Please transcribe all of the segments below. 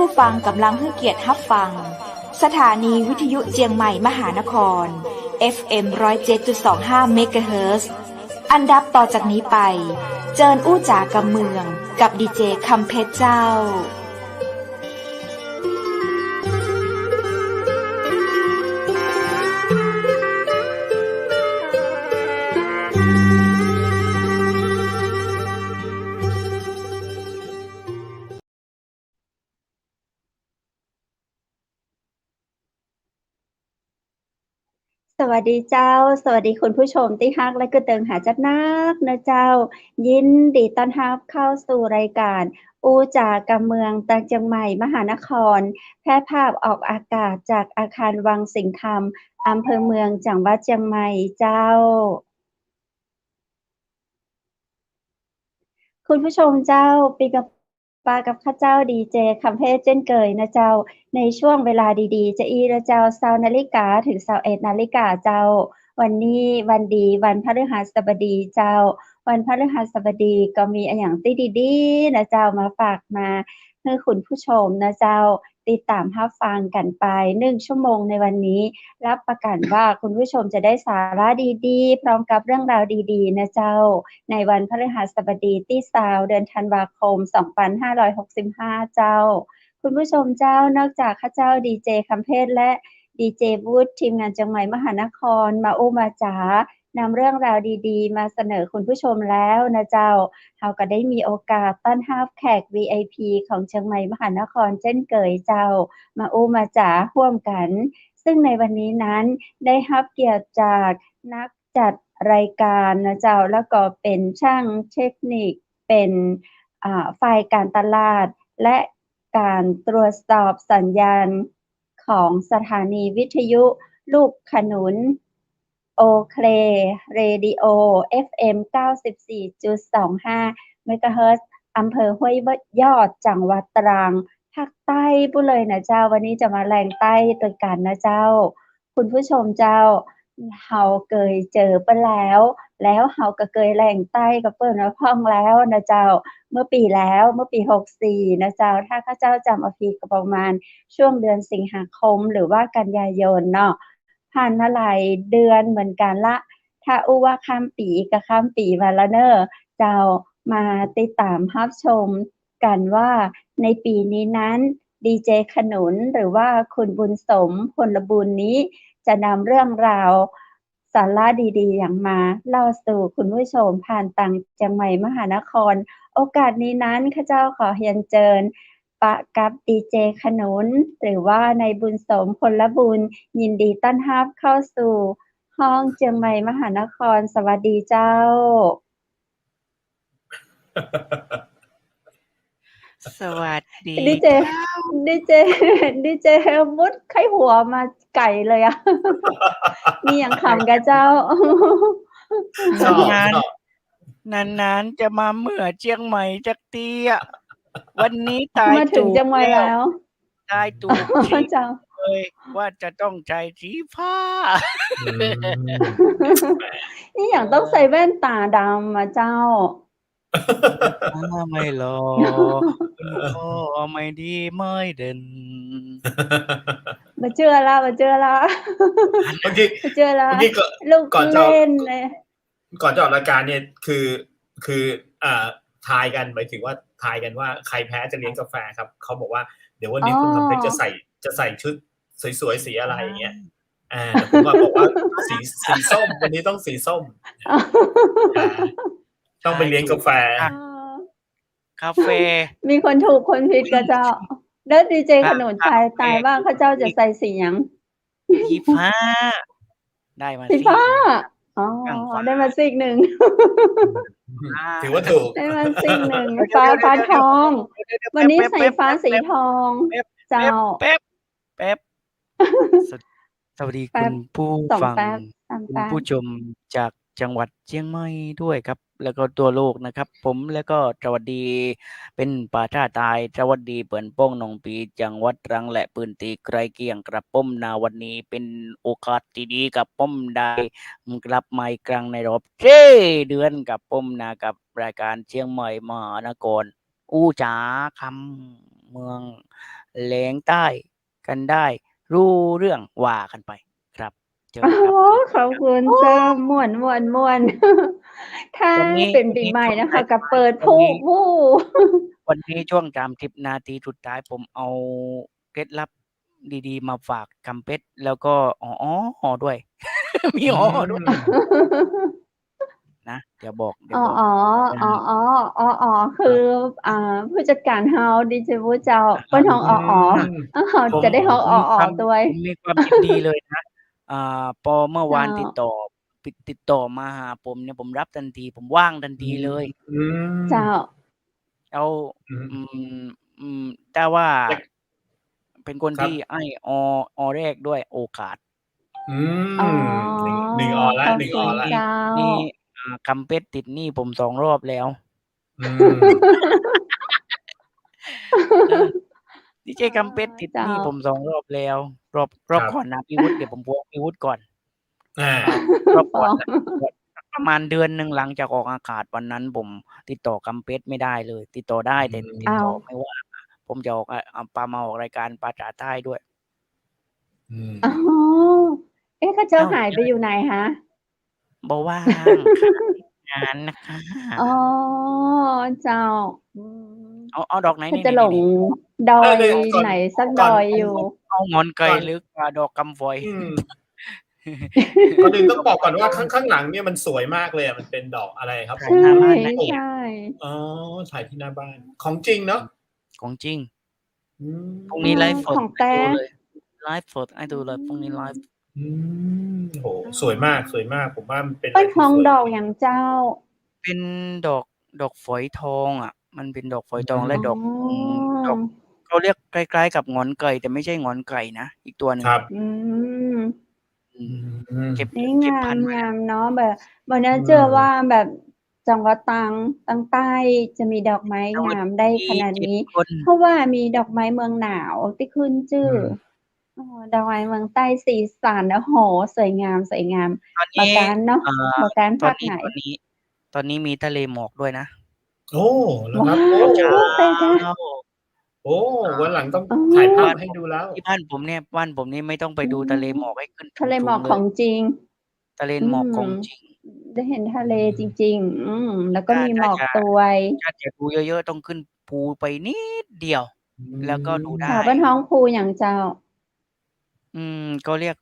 ผู้ฟังกำลังให้เกียรติรับฟังสถานีวิทยุเจียงใหม่มหานคร FM 107.25 เมกะเฮิรตซ์อันดับต่อจากนี้ไปเจิญอู้จ๋ากำเมืองกับดีเจคำเพชรเจ้าสวัสดีเจ้าสวัสดีคุณผู้ชมที่ฮักและก็เติงหาจัดนักนะเจ้ายินดีต้อนรับเข้าสู่รายการอูจากำเมืองตังเจียงใหม่มหานครแพร่ภาพออกอากาศจากอาคารวังสิงห์คำอำเภอเมืองจังหวัดเจียงใหม่เจ้าคุณผู้ชมเจ้าปีกับปากับข้าเจ้าดีเจคำเพชรเช่นเคยนะเจ้าในช่วงเวลาดีๆจะอีละเจ้า20 นาฬิกาถึง21 นาฬิกาเจ้าวันนี้วันดีวันพฤหัสบดีเจ้าวันพฤหัสบดีก็มีอะหยังติดีๆนะเจ้ามาฝากมาให้คุณผู้ชมนะเจ้าติดตามรับฟังกันไป1ชั่วโมงในวันนี้รับประกันว่าคุณผู้ชมจะได้สาระดีๆพร้อมกับเรื่องราวดีๆนะเจ้าในวันพฤหัสบดีที่20เดือนธันวาคม2565เจ้าคุณผู้ชมเจ้านอกจากข้าเจ้าดีเจคำเพชรและดีเจวูดทีมงานจังหวัดมหานครมาอู้มาจ๋านำเรื่องราวดีๆมาเสนอคุณผู้ชมแล้วนะเจ้าเราก็ได้มีโอกาสต้อนรับแขก VIP ของเชียงใหม่มหานครเช่นเคยเจ้ามาอู้มาจ๋าร่วมกันซึ่งในวันนี้นั้นได้รับเกียรติจากนักจัดรายการนะเจ้าแล้วก็เป็นช่างเทคนิคเป็นฝ่ายการตลาดและการตรวจสอบสัญญาณของสถานีวิทยุลูกขนุนโอเคเรดิโอ FM 94.25 เมกะเฮิรตซ์อำเภอห้วยยอดจังหวัดตรังภาคใต้พู้นเลยนะเจ้าวันนี้จะมาแรงใต้ตัวกันนะเจ้าคุณผู้ชมเจ้าเฮาเคยเจอเปิ้นแล้วเฮาก็เคยแรงใต้กับเปิ้นมาพ้องแล้วนะเจ้าเมื่อปี64นะเจ้าถ้าข้าเจ้าจำเอาผิดก็ประมาณช่วงเดือนสิงหาคมหรือว่ากันยายนเนาะผ่านมาหลายเดือนเหมือนกันละถ้าอู้ว่าข้ามปีก็ข้ามปีมาแล้วเน้อเจ้ามาติดตามรับชมกันว่าในปีนี้นั้นดีเจขนุนหรือว่าคุณบุญสมพลบุญนี้จะนำเรื่องราวสาระดีๆอย่างมาเล่าสู่คุณผู้ชมผ่านตังเจียงใหม่มหานครโอกาสนี้นั้นข้าเจ้าขอเรียนเชิญปะกับดีเจขนุนหรือว่าในบุญสมพลบุญยินดีต้อนรับเข้าสู่ห้องเจียงใหม่มหานครสวัสดีเจ้าสวัสดีดีเจดีเจดีเจมุดไข้หัวมาไก่เลยอ่ะมีอย่างขำกับเจ้า นานๆจะมาเมื่อเจียงใหม่จักทีอ่ะวันนี้ตายมาถึงเจียงใหม่แล้วตายถูกชี้เลยว่าจะต้องใจสีฟ้านี่อย่างต้องใส่แว่นตาดำมาเจ้าไม่หรอก คุณพ่อไม่ดีไม่เด่นมาเจอแล้วมาเจอแล้วลูกเล่นเลยก่อนจะออกรายการเนี่ยคือทายกันหมายถึงว่าทายกันว่าใครแพ้จะเลี้ยงกาแฟครับเขาบอกว่าเดี๋ยววันนี้คุณคำเพชรจะใส่ชุดสวยๆสีอะไรอย่างเงี้ยแต่ผมบอกว่าสีส้มวันนี้ต้องสีส้มต้องไปเลี้ยงกาแฟมีคนถูกคนผิดกับเจ้าแล้วดีเจขนุนตายว่าเขาเจ้าจะใส่สีหยังสีฟ้าได้มาสีฟ้าอ๋อได้มาสีหนึ่งถือว่าถูกได้มาสีหนึ่งฟ้าทองวันนี้ใส่ฟ้าสีทองเจ้าแป๊บสวัสดีคุณผู้ฟังคุณผู้ชมจากจังหวัดเชียงใหม่ด้วยครับแล้วก็ตัวโลกนะครับผมแล้วก็สวัสดีเป็นป่าชาตายสวัสดีเปิ่นป้องหนองปีจังหวัดตรังและปืนตีไกลเกียงกระป้อมนาวันนี้เป็นโอกาสดีๆกับป้อมได้กลับมาอีกครั้งในรอบเดือนกับป้อมนากับรายการเชียงใหม่มหานครอู้จ๋าคำเมือง แหลงใต้กันได้ รู้เรื่องว่ากันไปครับเจอ โอ้ ครับ ขอบคุณเจ้าม่วนถ้า วันนี้ เป็น วัน ปี นี้ ใหม่ ช่วง นะคะก็ ท้าย เปิด ๆวันนี้ วู้ วันนี้ช่วง30 นาทีสุดท้ายผมเอาเคล็ดลับดีๆ มาฝากคำเพชรแล้วก็อ๋อด้วย มีอ๋อด้วย นะ เดี๋ยวบอก อ๋อ เออ คือ ผู้จัดการเฮาดีเจวูเจ้าเปิ้นฮ้องอ๋อ เฮา ผม จะได้ฮ้อง ผม อ๋ มีความ ด้วย ผมมีความยินดีเลยนะ พอเมื่อวาน เจ้า ติดต่อมาหาผมเนี่ย ผมรับทันที ผมว่างทันทีเลย เจ้า แล้ว อืม แต่ว่า แต่ เป็นคน ครับ ที่ให้อแรกด้วยโอกาส อ๋อ หนึ่งอแล้ว ขอบ หนึ่ง คุ อ ณ แล้ว เจ้า นี่ คำเพชรติดหนี้ผม 2 รอบแล้ว อืม เออ ดีเจคำเพชรติดหนี้ผม 2 รอบแล้ว รอบ ครับ ก่อนนะพี่วุฒิ เดี๋ยวผมฟ้องพี่วุฒิก่อน อา รอบ ฟ้ ก่อ อน ง นะ ประมาณเดือนหนึ่งหลังจากออกอากาศ วันนั้นผมติดต่อคำเพชรไม่ได้เลย ติดต่อได้แต่ติด อ้า ต่ ว อไม่ว่าง ผมจะออก มาออกรายการภาษาใต้ด้วย อืม อ๋อ เอ๊ะ เขาเจ้า อ้าว หายไปอยู่ไหนคะ? บ่ว่าง ค่ะ ติดงานน่ะค่ะ อ๋อ เจ้า เอาดอกไหน เขา นี่ จะหลง ๆ ดอ เออย เลย ก่อน ไหนสัก ก่ ด อน อยอยู่ เอาหงอนไก่ ก่อน หรือดอกกำฝอย อืม ก่อนอื่นต้องบอกก่อนว่า ข้างหลังเนี่ยมันสวยมากเลยอะ มันเป็นดอกอะไรครับ ถ่า ใช ย ่ หน้าบ้านนะ โอ่ เนี่ย อ๋อ ถ่ายที่หน้าบ้าน ของจริงเนาะ ของจริง อืม พรุ่งนี้ไลฟ์ส ข ด อง ให้ แต้ ดูเลย ไลฟ์สดให้ดูเลย พรุ่งนี้ไลฟ์ อืม โอ้โฮ สวยมาก สวยมาก ผมว่ามันเป็นอะ เปิ้ ไร น ที่ ฮ้อง สวย ดอกหยังเจ้า? เป็นดอกฝอยทองอะ มันเป็นดอกฝอยทอง อื และ ม ดอก ดอก เขาเรียกคล้าย ๆ กับหงอนไก่ แต่ไม่ใช่หงอนไก่นะ อีกตัวหนึ่ ค ง รับ อืม อืม เก็บ นี่ เก็บ งา พันธุ์ไว้นะ มเนาะ แบบบ่น่า อื เชื่อว่าม แบบจังหวัดตรังใต้จะมีดอกไม้ จังหวั งา ด มได้ มี ขนาด นี้ 7 คน เพราะว่ามีดอกไม้เมืองหนาวที่ขึ้นชื่ อื อ ม ดอกไม้เมืองใต้ สีสัน โอ้โฮ สวยงาม ตอน บ่ นี้ การเนาะ บ่การ ต ภาคไหน ตอนนี้มีทะเลหมอกด้วยนะ โอ้ เหรอ ว้า ครับ? โอ้ ว เช้า เป็นไง? โอ้ วันหลังต้อง อ๋อ ถ่ายภาพ บ้าน มาให้ ผม ดูแล้ว ที่บ้านผมเนี่ย บ้านผมนี่ไม่ต้องไป อื ดูทะเล ม หมอกให้ขึ้น ทะเลหม สู อง ก ๆ เล ขอย งจริง ทะเล อื หมอก ม ของจริง ได้เห็นทะเล อื จ ม ริง ๆ แล้วก็มีหมอก ถ้า ตวย จะดูเยอะ ๆ ต้องขึ้นภูไปนิดเดียว อื แล้วก็ดูได ค่ะ ้ เพิ่นฮ้องภูหยังเจ้า? ก็เรียก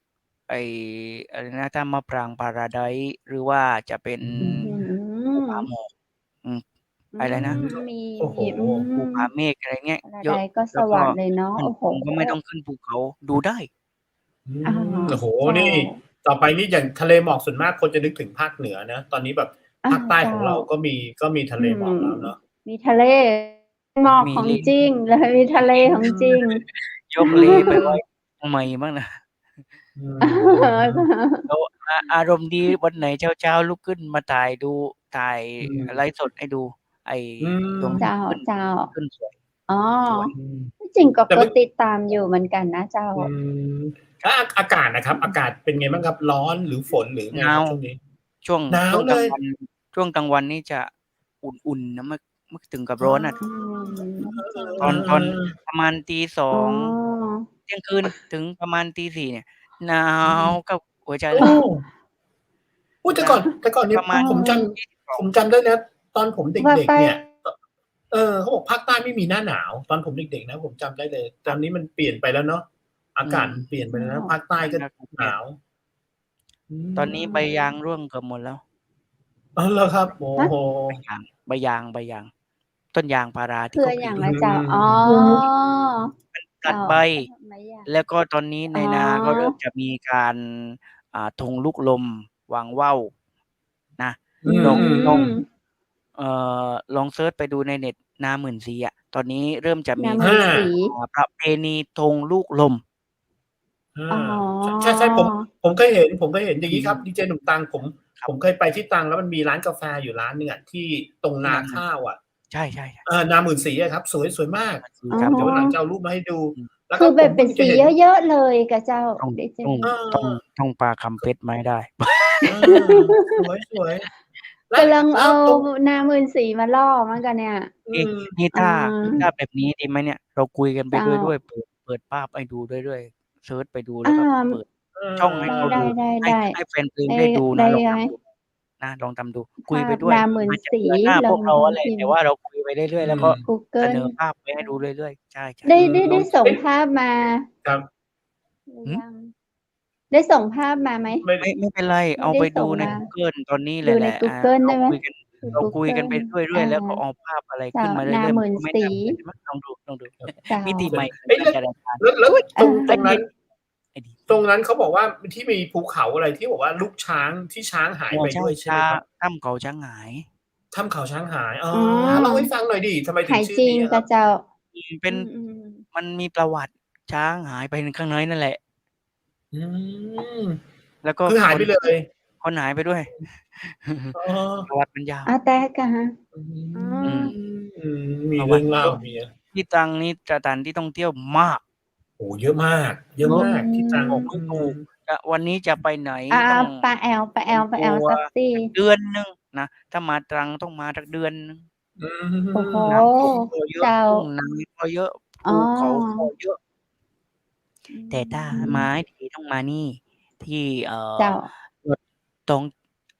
อะไรนะ ถ้ามะปรางพาราไดซ์ หรือว่าจะเป็น อื้อฮื ภูผา อ หมอก อะไรนะ มี โอ้โฮ ภูผาเมฆ อะไรเงี้ย พารา เย ได อะ ซ์ ก็ส แล้ว ว ก็ รรค์เลยเนาะ บ้าน โอ้โฮ ผมก็ไม่ต้องขึ้นภูเขา ดูได้ อื อ๋อ ม โอ้โฮ เจ้า นี่ ต่อไปนี่อย่างทะเลหมอกส่วนมากคนจะนึกถึงภาคเหนือนะ ตอนนี้แบบ อา ภาคใต้ เจ้ ของเราก็มีทะ อื เลหมอก ม แล้วเนาะ มีทะเล หมอก มี ของ เล จริง แล้วมีทะเลของจริง ยกเลไปไว้ เชียงใหม่บ้างนะ อืม แล้วอารมณ์ดีวันไหนเช้า ๆ ลุกขึ้นมาถ่ายอืม ไลฟ์สดให้ดู ไอ้ อื ดวง ม อา เจ ทิตย์ขึ้น ้า ขึ้นสวย ๆ อ๋อ สวย อืม ที่จริงก็ แต่ ก็ เมื่อ ติดตามอยู่เหมือนกันนะเจ้า อืม แล้วอากาศน่ะครับ อากาศเป็นไงบ้างครับ? ร้อนหรือฝน หรือไง หนา ครั ว บช่วงนี้? ช่วง หนา ช่ ว วง เก ล ลาง ย วัน ช่วงกลางวันนี่จะอุ่น ๆ นะ ไม่ถึงกับ อ๋ ร้ อ อนอะ อืม เอ ตอน อ ๆ ๆ ประมาณตี สออ๋อ ง เที่ยงคืน ถึงประมาณตี 4 เนี่ย หนาอืม วเข้าหัวใจ โอ้ เลย อุ๊ย แต่นะ ก่อนเนี่ ป ย ระมาณผมจตี ำ ผม 22 จำได้นะ ตอนผมเว่า ด็ก ใต้ ๆ เนี่ย เขาบอกภาคใต้ไม่มีหน้าหนาว ตอนผมเด็ก ๆ นะ ผมจำได้เลย ตอนนี้มันเปลี่ยนไปแล้วเนาะ อาอืม กาศมันเปลี่ยนไปแล้วนะ ภาคใต้ บ้าน ก็ เราก็เปหนลี่ยน าว อืตอนนี้ใบม ยางร่วงเกือบหมดแล้ว อ๋อ เหรอครับ? โอ้ฮะ? โฮ ใบยาง ต้นยางพาราที่ คือ เขา ห ก ยัง รี อะเจ้า? อ๋อ มันผเจลั้ดา ใบ ไม้ยาง แล้วก็ตอนนี้ในอ๋อ นาก็เริ่มจะมีการ ธงลูกลมวางว่าวนะ อืลอง ม ๆ ๆ ลองเซิร์ชไปดูในเน็ต นาหมื่นสีอะ ตอนนี้เริ่มจะ น มี หมอื่น า สี ประเพณีธงลูกลม ออ๋อ า ใช่ ๆ ผมเคยเห็น อย่างงี้ครับดีเจหนุ่มตรัง ครับ ผมเคยไปที่ตรัง แล้วมันมีร้านกาแฟอยู่ร้านหนึ่งอะ ที่ตรงที่ นา นาหมขื่น ้าวอะ ใช่ ๆ ๆ นาหมื่นสีอะครับ สวยมาก นาหมื่นสี อ๋อ ครับ เดี๋ยววันหลังจะเอารูปมาให้ดู อืม แล้วคก็ือแผบบม เเพป็ิ่นสงจะีเห็น เยอะ ๆ เลยกะเจ้า ต้อง ดีเจ ต้อง เออ ต้องปาคำเพชรมาให้ได้ เออ สวย กำลังเอา ตรง นาหมื่นสีมาล่อมันกันเนี่ย นี่ อืม นี่ถ้า อ่า ถ้าแบบนี้ดีไหมเนี่ย เราคุยกันไป เจ้า ด้วยเปิดภาพให้ดูด้วยเซิร์ชไปดูแล้วก็เปิด เออ ช่องให้เขา ได้ ดู ได้ ให้ ได้ ให้แฟนเพลง ได้ ได้ดู ได้ นะ ลอง ไง ทำดูนะลองทำดู คุย ภา ไป พ ด้วย นาหมื่น มันจะ สี เบื่อหน้า ล พ อ ว ง กเรา ลอง แหละ พิม แต่ พ์ ว่าเราคุยไปเรื่อยๆ แล้วก็ เส Google นอภาพไปให้ดูเรื่อยๆ ใช่ ได้ ๆ ได้ ล ได้ อง ส่ง เอ๊ะ ภาพมา ครับ หรือยัง ได้ส่งภาพมาไหม? ไม่ ไม่เป็นไร ไม่ เอา ได้ ไป ส่ ดู ง ใน มา Google ตอนนี้เล ดู ยแห ใน ละ Google เรา ได้ไหม? คุยกัน ดู เราคุยกัน ไป Google เรื่อยๆ แล้วก็ อา เอาภาพอะไร เจ้า ขึ้นมา นา เรื่อย ห ๆ มั มื่ น น ก็ไม่ สี น่าเบื่อ ใช่ไหม ลองดู เจ้า มิติใหม่ของ เอ๊ะ การจัดรายการ แล้ว เอ ตร อ งนั้น ไอ้ดี ตรงนั้นเขาบอกว่า ที่มีภูเขาอะไรที่บอกว่าลูกช้างที่ช้างหาย อ๋อ ไป ใช่ ด้วยใช่ไหมครับ? ถ้ำเขาช้างหาย ถ้ำเขาช้างหาย อ๋อ อ๋อ เล่าให้ฟังหน่อยสิ ทำไมถึ หาง ย ชื่อ จริ นี้ ง อะ ก ครับ? เจ้า เป็น อืม ๆ มันมีประวัติช้างหายไปข้างในนั่นแหละ อืม แล้วก็ คือหาย คน ไปเลย คนหายไปด้วย อ๋อ ประวัติมันยาว อาแต๊กอะฮะ อื อ๋อ ม มี ประ เร วื่ัอ ติ ง มัน เล่า เยอะ มีเยอะ ที่ตรังนี่สถานที่ท่องเที่ยวมาก โอ้โฮ เยอะมาก เย อื อะมาก ที่ตรัง บอกไม่ ถูก วันนี้จะไปไหน อา ต้อง ๆ ป้าแอล เตรียม ป้า ต แอล ัว สักที สักเดือนหนึ่งนะ ถ้ามาตรังต้องมาสักเดือนหนึ่ง อื โอ้โฮ ม น้ำท่วมก็เยอะ เจ้า ทุ่งนาก็เยอะ อ๋ภอ ูเขาก็เยอะ อื แต่ถ้ามาให้ดีต้องมานี่ ที่ เจ้า ลอดท้อง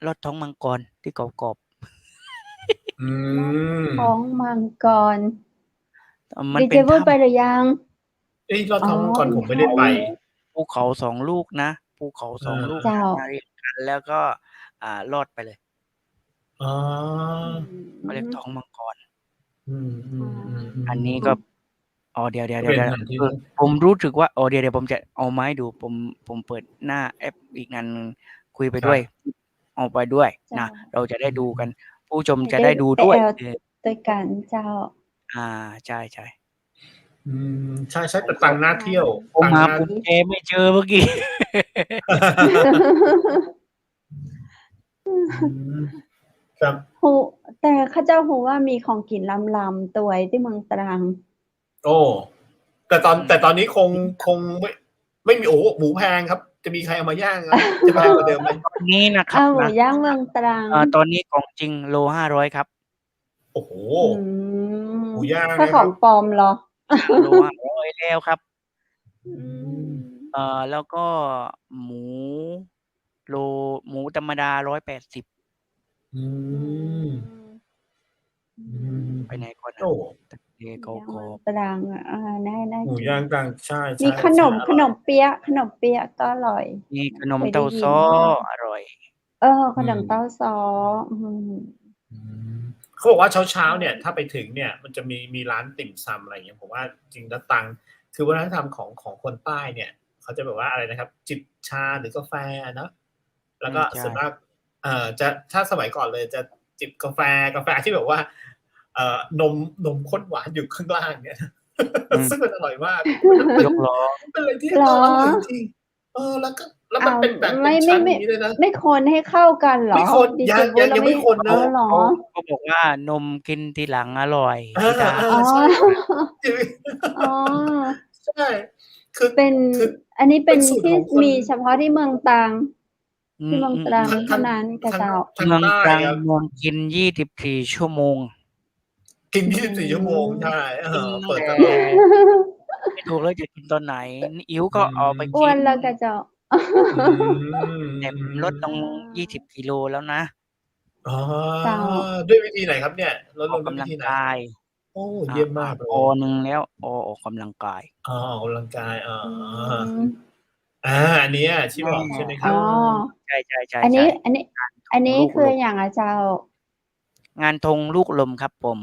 ลอดท้องมังกรที่เขากรอบ อื ลอด ม ท้องมังกร มัน ดี เป็ เจ น พู ถ้ ไปหรือยัง? เอ๊ะ ลอด อ๋อ ท้องมังก เร ป็น ผม ถไม่้ได้ อง ไป ภูเขา 2 ลูกนะ ภูเขา เอ 2 ลูก เจ้า มาเรียงกัน แล้วก็ ลอดไปเลย อ๋อ อื เขาเรียก ม ท้องมังกร อืม อ๋อ อันนี้ ๆ ก็ ๆ อ๋อ เดี๋ยว ก็เป็นสถานที่ ผมรู้สึกว่า เดี๋ยว ผมจะเอามาให้ดู ผมเปิดหน้าแอปอีกอันหนึ่ง คุยไป ครด้ัวย บ เอาไปด้วย เจ้า นะ เราจะไดอื้ดูกัน ม ผู้ชม ให้ จะ ได้ ได้ดู ไป ด้ว แอย ล เออ ด้วยกันเจ้า ใช่ ๆ อืม ใช่ ๆ แต่ ผ ตรังน่าเที่ยว ผม ตรัง หา น่า กุญแจไม่เจอเมื่อกี้ อืม ครับ ฮู้ แต่เขาเจ้าฮู้ว่ามีของกินล้ำ ๆ ตั่วที่เมืองตรัง โอ้ แต่ตอน อืม แต่ตอนนี้คง ไม่มี โอ้โฮ หมูแพงครับ จะมีใครเอามาย่างครับ จะแพงกว่าเดิมไหม? ตอนนี้นะครั อ้า บ ว หมู นะ ย่างเมืองตรัง ตอนนี้ของจริงโล 500 ครับ โอ้โฮ อื หมู ม ย่าง ถ้า นะ ข ครอับ งปลอมเหรอ? โล 500 แล้วครับ อื อืม ม แล้วก็หมู หมูธรรมดา 180 อื อื ม ม ออืืม ม ไปไหนก่อน โอ้ ตะเกีย หมู ก ย่าง ก เมือง บ ตรังอะ น่า หมู กิ ย่าง น ตรัง ใช่ มีขนม ๆ ๆ อ ขร่อย นมเปี๊ยะก็อร่อย มีขนม เคย เต้า ได้ยิ ซ้อ นมา อร่อย ขนม อืม เต้าซ้อ อืม อืม เขาบอกว่าเช้า ใช่ ๆ เนี่ย ถ้าไปถึงเนี่ย มันจะมีร้านติ่มซำ อะไรอย่างเงี้ย ผมว่าจริง ๆ แล้วตรัง คือวัฒนธรรมของคนใต้เนี่ย เขาจะแบบว่าอะไรนะครับ จิบชาหรือกาแฟอะเนาะ แล้วก็ ใช่ ส่วนมาก ถ้าสมัยก่อนเลยจะจิบกาแฟที่แบบว่า นมข้นหวานอยู่ข้างล่างเนี่ย อืม ซึ่งมันอร่อยมาก มันเป็น ยกล้อ เป็นอะไรที่ เหรอ? อร่อยจริง ๆ แล้วมันเป็นแบบเป็นชั้นอย่างงี้ด้วยนะ ไม่คนให้เข้ากันเหร ไม่ อ? คน ดี ยั เจ ง พูด เรา ยัง ไม่ ไม่คนนะ เหรอ? เขาบอกว่านมกินทีหลังอร่อย เอ ธิดา อ อ๋อ ๆ ใช่ อ๋อ ใช่ คือ เป็น คือ อันนี้เป็เป็น นสูต ทรี่ของคน มีเฉพาะที่เมืองตรัง อืที่เมืองตรัง ม เท่านั้นกะ ทาง เจ้า ทาง เมือง ใต้ ตรัง ครับ เมืองกิน 24 ชั่วโมง กิน อื24 ชั่วโมง ใช่ ม กินตั้ เปิ ง ด แต่ ตลอด ไม่ถูกเลยจะกินตอนไหน หิว อืก็ออกไป อ้ ก วินน แล้วกะเจ้า อืม แต่ผมลดลง 20 กิโลแล้วนะ อ๋อ เจ้า ด้วยวิธีไหนครับเนี่ย ลด ออก กลงด้วยำ วิธีไหน? ลังกาย โอ้ เยี่ยมมากเลย หนึ่งแล้ว ออกกำลังกาย อ๋อ ออกกำลังกาย อ๋อ อืม อันเนี้ยที่บอกใช่ไหมค อ๋ รั อ บ? ใช่ อันนี้ ๆ ๆ อันนี้ งาน อันนี้ ลูก คือ ลม หยังอะเจ้า? งานธงลูกลมครับผม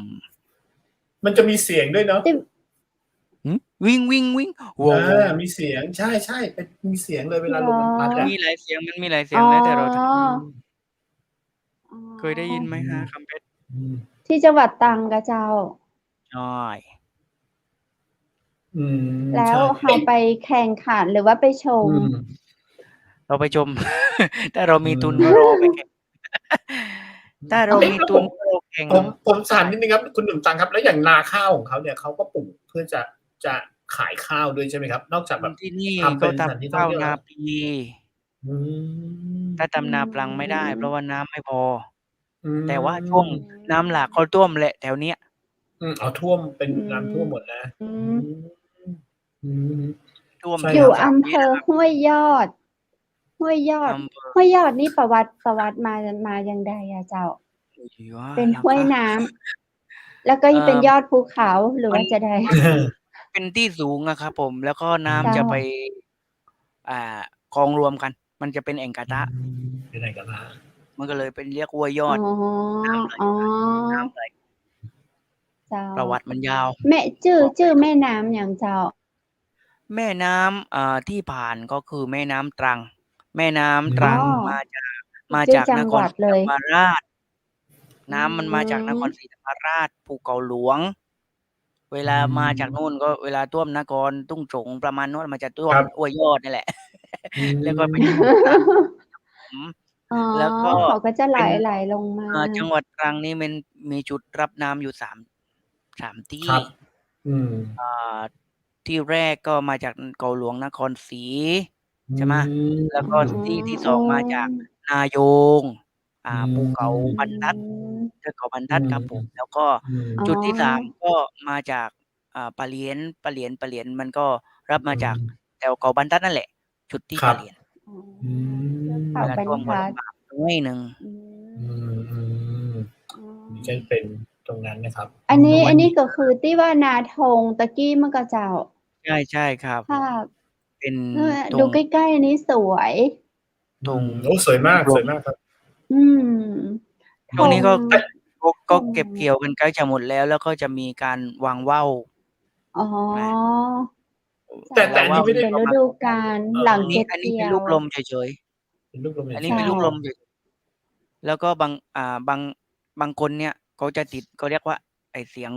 มันจะมีเสียงด้วยเนาะ ติ หือ วิ่ง โว มีเสียง ใช่ ๆ เป็น มีเสียงเลยเวลา เหร ล อ? มมันพัด มัน อะ มีหลายเสียง อ๋อ แล้วแต่เราจะ อ๋อ เคยได้ยินไหมครับ คำเพชร? อืม ที่จังหวัดตรังกะเจ้า ใช่ อืม แล้ ใช ว่ เเฮา อ๊ะ ไปแข่งขันหรือว่าไปช อื ม? ม เราไปชม ถ้าเรามีทุน ก็ อืม รอไปแข่ง ถ้าเรา เอ๊ะ มี แล้ว ทุน ก็ แข่ง ผมถาม ได้ นิดหนึ่งครับ คุณหนุ่มตรังครับ แล้วอย่างนาข้าวของเขาเนี่ย เขาก็ปลูกเพื่อจะขายข้าวด้วยใช่ไหมครับ? นอกจากแบบ ที่นี่ทำ เขเป็าน ทสถานที่ำขท่อ้างวนาเที่ยวแล้ว ปี อืม ถ้า อืทำนาปลังไม่ได้ เพราะม ว่าน้ำไม่พอ แต่ว่าช่วงน้ำหลากเขาท่วมแหละแถวเนี้ย เอาท่วมเป็นน้ำท่วมหมดนะ อื อื ม ม ท่วม ใช่ อยู่ ครับ อำเภอห้วยยอด ห้วยยอด อำเภอ ห้วยยอดนี่ประวัติมาอย่างใดอะเจ้า เป็นห้วยน้ำแล้วก็เป็นยอดภูเขาหรือว่าจะใด เป็นที่สูงอะครับผม แล้วก็น้ำ เจ้า จะไปกองรวมกัน มันจะเป็นแอ่งกระทะ เป็นไหนกันนะ มันก็เลยเป็นเรียกห้วยยอ อ๋ ด อ น้ำไหล อ๋อ น้ำไหล เจ้า ประวัติมันยาว แม่ชื่อแม่น้ำอย่างเจ้า แม่น้ำที่ผ่านก็คือแม่น้ำตรัง แม่น้ำต อ๋ รั อ งมา ชื่อ จาก จั น ง ค หวั ร ด ศรี เล ธร ย รมราช น้ำมันมาจาก อืม นครศรีธรรมราช ภูเขาหลวง เวลามาจากนู่นก็เวลาท่วมนครทุ่งสงประมาณโน้นมันจะท่ว ค ม รับ ห้วยยอดนี่แหละ แล้วก็ไป อื ท่วมตรัง ม อ๋อ แล้วก็ เขาก็จะไห เป็น ลลงมา จังหวัดตรังนี่มันมีจุดรับน้ำอยู่3 ที่ ครับ ที่แรกก็มาจากเขาหลวงนครศรี ใช่ไหม อืม แล้วก็ที่ที่ 2 มาจากนายง ภูเขาบรรทัด เทือกเขาบรรทัดครับผม แล้วก็ อ๋อ จุดที่ 3 ก็มาจากปะเหลียนมันก็รับมาจากแถวเขาบรรทัดนั่นแหละ จุดที่ ครั ปะ บ เหลียน อ๋อ อืม เทือก เว เขา ลา บรร ท่วมก็ ทัด ลำบากหน่อยหนึ่ง อื อื ม ม อ๋อ นี่ก็เป็นตรงนั้นนะครับ อันนี้ วั อั น น นี้ นี้ก็คือที่ว่านาทงตะกี้มันก็เจ้า ใช่ ๆ ครับผ ภาม พ เป็น ตร ดู ง ใกล้ ๆ อันนี้สวย ตรง โอ้ สวยมาก ล สวยมากครับ อืม ตรงนี้ก็ ธง ก็เก็บเกี่ยวกันใกล้จะหมดแล้ว แล้วก็จะมีการวางว่าว อ๋อ แต่ เจ้า อันนี้ไม่ได้ เป็น ประ ฤ มาณ ดูกาลหลัง อัน เก็บ นี้ เกี่ เป็น ย ลู ว กลมเฉย เป็นลูกลม ๆ เฉยๆ อันนี้เป็นลูกลมเฉย ๆ แล้วก็บางคนเนี่ยเขาจะติด เขาเรียกว่า ไอ้เสียง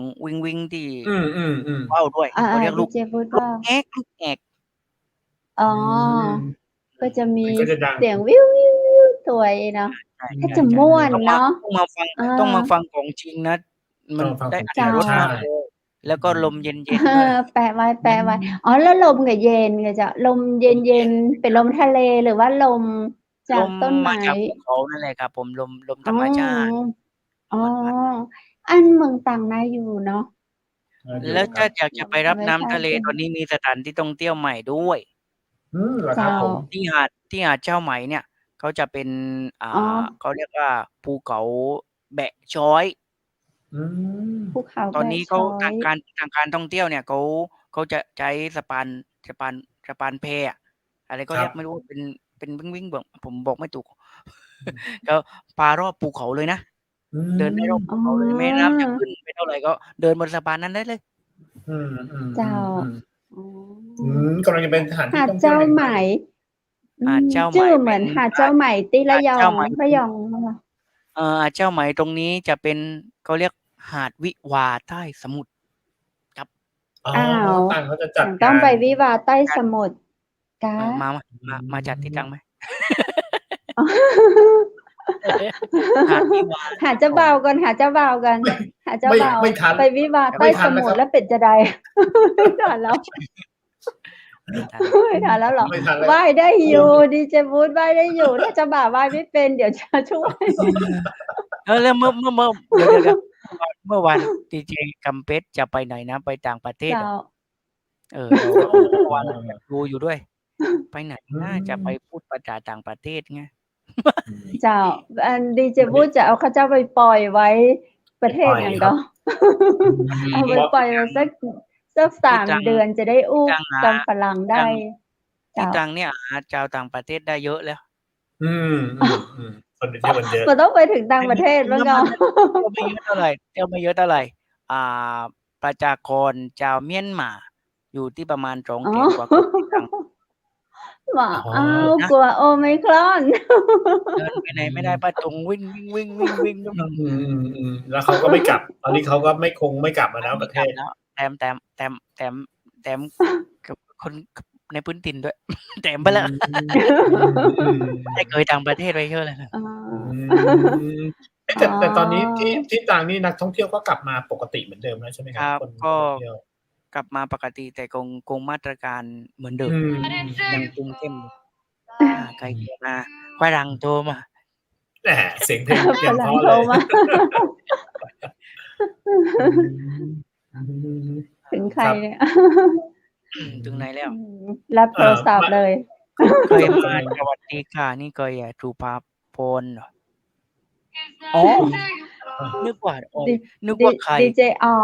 วิง ๆ ที่ อืม ว่าวด้วย อา เขาเรียก ๆ ลู ดี ก เจพูด ลู ว่าก แอ๊ก อ๋อ อืม ก็จะมี มันก็จะดัง เสียงวิว ๆ ๆ สวยเนาะ ใช่ ก็จะม่วน ต้อง เนาะ มาฟัง เออ ต้องมาฟังของจริงนะ มั ต้ น องฟัง ได้ ของ อร จริ รง ถ ใช่ มากเลย แล้วก็ลมเย็น เอ ๆ ด้วย อ แปะไว้ อ๋อ แล้วลมก็เย็นก็เจ้า ลมเ ลมเย็ ย็น น ๆ เป็นลมทะเลหรือว่าลมจา ล ก ม ต้นไมาม้? จากภูเขานั่นแหละครับผม ลม อธรรมชาติ ๋อ มันพัดมา อันเมืองตรังน่าอยู่เนาะ น่าอยู่ แล้ว ค ถ้า รับ อยากจะไปรับ ธรรม น้ำ ชา ทะ ติ เล ดี ตอนนี้มีสถานที่ท่องเที่ยวใหม่ด้วย เหรอค เจ้ รับผม? า ที่หาดเจ้าไหมเนี่ย เขาจะเป็น อ๋อ เขาเรียกว่า ภูเขาแบะช้อย อืม ภูเขา ตอน แบะ นี้ ช เขา ้อ ทาง ย การท่องเที่ยวเนี่ย เขาจะใช้สะพานแพอะ อะไรก็ ครเรัีบ ยกไม่รู้ เป็นวิ่ง ๆ แบบ ผมบอกไม่ถูก ก็พารอบภูเขาเลยนะ อื เดินได้รอบ ม ภูเขาเลย แม่น้ำจะขึ้นไปเท่าไรก็เดินบนสะพานนั้นได้เลย อืม เจ้า ๆ อ๋อ ๆ อืม กำลังจะเป็นสถานที่ หาด ท่องเที่ เจ ยว้ า แห่ง ไห ให ม ม่ หาดเจ้าไหม ชื่อเห เป มื ็ อน น หาดเจ้าไหมที่ หา ระ ด ยอ เจ้าง ไหม ระยองหรือเปล่า? หาดเจ้าไหมตรงนี้จะเป็น เขาเรียกหาดวิวาห์ใต้สมุทร ครับ อ๋อ อ้าว ตรังเขาจะจั ยั ด งต้อง งาน ไปวิวาห์ใต้ จั ส ด มุทร ก๊ะ มาจัดที่ตรังไหม? อ๋อ หาดวิวาห์ หา ค เจ้า รับผ บ่าว ม ก่อน หาเจ้าบ่าวก่อน ไม่ หาเจ้า ไม่ บ่าว ไม่ทัน ไปวิวาห์ใไมต้ ่ทั ส นแล้ว มุ ค ท รั ร บ แล้วเป็นจะใด ไม่ทันแล้ว ไม่ทัน ไม่ทันแล้วเหรอ? ไม่ทันแล้ว ว่ายได้อโยู่ อ้ ดีเจพุทธว่ายได้อยู่ ถ้าเจ้าบ่าวว่ายไม่เป็น เดี๋ยวจะช่วย แล้วเดี๋ยว เมื่อวานดีเจกำเพชรจะไปไหนนะ ไปต่างประเทศเจ้า เหรอ? เรา อ๋อ เมื่อวานเราแอบดูอยู่ด้วย ไปไหน อื นะ จะไป ม พูดภาษาต่างประเทศไง อืม เจ้า อันดีเจ วัน พุ นี้ ทธจะเอาข้าเจ้าไปปล่อยไว้ป ไประ เท ปล่ ศ อย หยัง ค ก รับ เอาไป เพราะ ปล่อยไว้สัก ที่ 3 ตรัง เดือนจะได้อู้ ที่ตรังหา กันฝรั่งได้ ที่ เจ้า ตรังเนี่ยหาชาวต่างประเทศได้เยอะแล้ว อืม ๆ คนไปเที่ยวกันเยอะ มันต้องไปถึงต่างประเทศบ้างเนาะ เที่ยวไม่เยอะเท่าไร ประชากรชาวเมียนมาอยู่ที่ประมาณ อ๋อ 200,000 กว่าคนที่ตรัง ว่า อ๋อ อ้าว นะ กลัวโอไมครอน เดินไปไหนไม่ได้ ผ้าถุงวิ่ง อืม ๆ ๆ แล้วเขาก็ไม่กลับ ตอนนี้เขาก็คงไม่กลับมาแล้วประเทศ แล้ว แถม กับคนในพื้นถิ่นด้วย แถมไปแล้ว ได้เคยต่างประเทศไปเยอะเลยนะ อ๋อ อืม เอ๊ะ อ๋อ แต่ตอนนี้ที่ตรังนี่นักท่องเที่ยวก็กลับมาปกติเหมือนเดิมแล้วใช่ไหมค ครับ รับ คน ก็ เที่ยว? กลับมาปกติ แต่คงมาตรการเหมือนเดิ อื ม ม ยังคุมเข้มอยู่ ใครโทรมา ฝรั่งโทรมา แหมเสียงเพลง ฝ ยังเพ รั่ง ราะ โท เล ร ย มา อืม ถึงใคร ครับ เนี่ย ถึงไหนแล้ว รับโทรศัพท์เลย เคยมาสวัสดีค่ะนี่เคยทูปาพลเหรออ๋อนึกว่าดีนึกว่าใคร ดีเจอ๋อ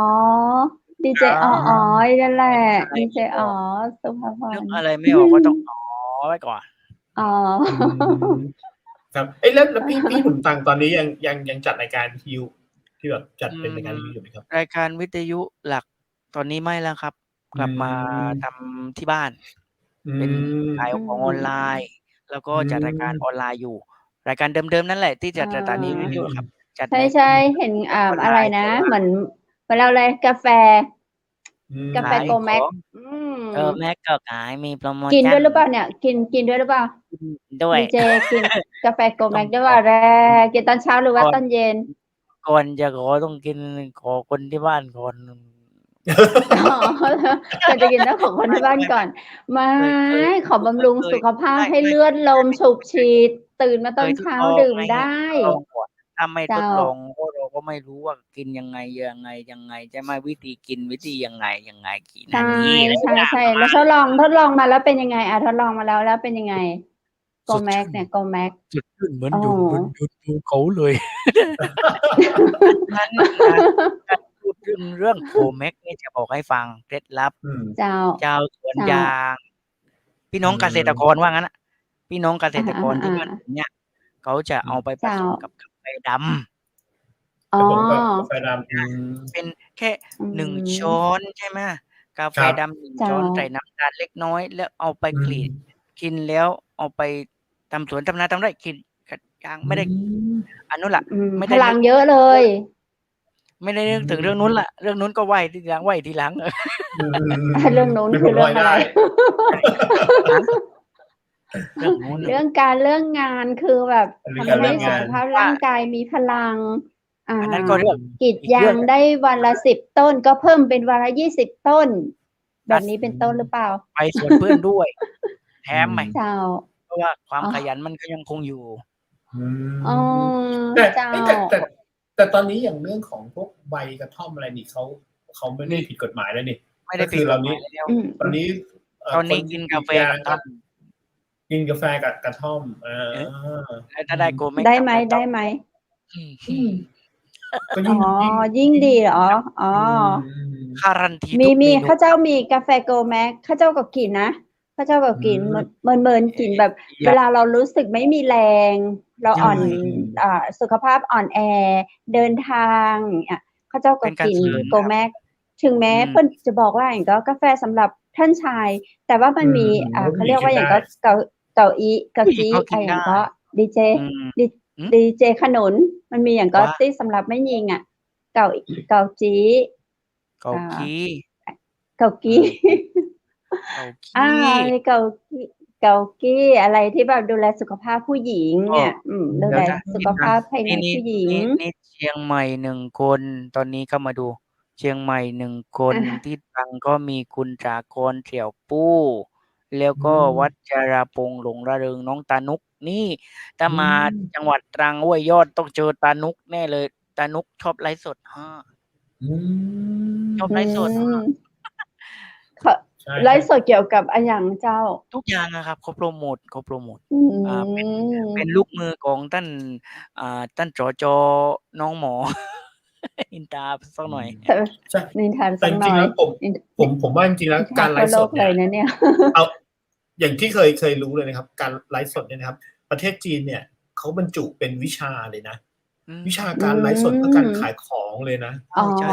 ดีเจอ๋ออ๋อนั่นแหละ ใช่ ดีเจอ๋อสุภาพ นึก ร อะไรไม่ออกก็ต้องอ๋อไว้ก่อน อ๋อ ครับแล้วพี่หนุ่มตังตอนนี้ยังจัดรายการวิทยุที่แบบจัดเป็นรายการวิทยุอยู่ไหมครับ รายการวิทยุหลักตอนนี้ไม่แล้วครับ กลับมาทำที่บ้าน เป็นขายของออนไลน์ แล้วก็จัดรายการออนไลน์อยู่ รายการเดิมๆนั่นแหละที่จัดสถานีวิทยุครับ จัด ใช่ ใน ใช่เห็นอะไรนะ เหมือนเราเลยกาแฟ กาแฟ ขาย โกแม็ก ของแม็กก็ขายมีโปรโมชั่น กินด้วยหรือเปล่าเนี่ยกินด้วยหรือเปล่า ด้วย ดีเจกินกาแฟโกแม็กด้วยว่าแรกินตอนเช้าหรือว่าตอนเย็น ก่อนจะขอต้องกินขอคนที่บ้านก่อน ก่อนจะกินต้องของคนที่บ้านก่อนไม่ขอบำรุงสุขภาพให้เลือดลมฉุบฉีดตื่นมาตอนเช้าดื่มได้ ถ้าไม่ทดลองก็เราก็ไม่รู้ว่ากินยังไงจะมาวิธีกินวิธียังไงกินอันนี้ ใช่แล้วทดลองมาแล้วเป็นยังไงทดลองมาแล้วเป็นยังไงโกแม็กเนี่ยโกแม็ก จุดขึ้นเหมือนอยู่บนภูเขาเลยนั้นพูดถึงเรื่องโกแม็กนี่จะบอกให้ฟังเคล็ดลับเจ้าสวนยางพี่น้องเกษตรกรว่างั้นพี่น้องเกษตรกรที่บ้านเนี่ยเขาจะเอาไปผสมกับกาแฟดำอ๋อกาแฟดำเป็นแค่1 ช้อนใช่ไหมกาแฟดำ1 ช้อนใส่น้ำตาลเล็กน้อยแล้วเอาไปกรีดกินแล้วเอาไปทำสวนทำนาทำไร่กินยางไม่ได้อันนู้นล่ะไม่ได้พลังเยอะเลย ไม่ได้นึกถึงเรื่องนู้นล่ะเรื่องนู้นก็ไหวทีหลังเรื่องนู้นคือเรื่องอะไรเรื่องงานคือแบบทำให้สุขภาพร่างกายมีพลังอันนั้นก็เรื่องกรีดยางได้วันละ10 ต้นก็เพิ่มเป็นวันละ20 ต้นแบบนี้เป็นต้นหรือเปล่าไปสวนเพื่อนด้วยแถมไหมเพราะว่าความขยันมันก็ยังคงอยู่แต่ตอนนี้อย่างเรื่องของพวกใบกระท่อมอะไรนี่เขาไม่ได้ผิดกฎหมายแล้วนี่ไม่ได้ผิดกฎหมายแล้วตอนนี้กินกาแฟกับกระท่อมแล้วถ้าได้โกแม็กได้ไหมก็ยิ่งดีเหรอการันตีมีข้าเจ้ามีกาแฟโกแม็กข้าเจ้าก็กินนะข้าเจ้าก็กินเมินกินแบบเวลาเรารู้สึกไม่มีแรงเราอ่อนสุขภาพอ่อนแอเดินทางข้าเจ้าก็กินโกแม็กถึงแม้เพิ่นจะบอกว่าอย่างก็กาแฟสำหรับท่านชายแต่ว่ามันมีเขาเรียกว่าอย่างก็เก้าอี้อะไรอย่างก็ดีเจขนุนมันมีอย่างก็ที่สำหรับไม่ยิงเก้าจี้เก้ากี้เก้ากี้อะไรที่แบบดูแลสุขภาพผู้หญิงเนี่ยดูแลสุขภาพภายในผู้หญิงนี่เชียงใหม่1 คนตอนนี้เข้ามาดูเชียงใหม่1 คนที่ตังก็มีคุณจากรเสี่ยวปู้แล้วก็วัชรพงษ์หลงระเริงน้องตานุกนี่ถ้ามาจังหวัดตรังห้วยยอดต้องเจอตานุกแน่เลยตานุกชอบไลฟ์สดชอบไลฟ์สดไลฟ์สดเกี่ยวกับอะไรอย่างเจ้าทุกอย่างนะครับเขาโปรโมทเป็นลูกมือของท่านจจน้องหมออินตาสักหน่อยใช่นินทานสักหน่อยจริงๆแล้วผมว่าจริงๆแล้วการไลฟ์สดเนี่ยเอาอย่างที่เคยรู้เลยนะครับการไลฟ์สดเนี่ยนะครับประเทศจีนเนี่ยเขาบรรจุเป็นวิชาเลยนะวิชาการไลฟ์สดเพื่อการขายของเลยนะใช่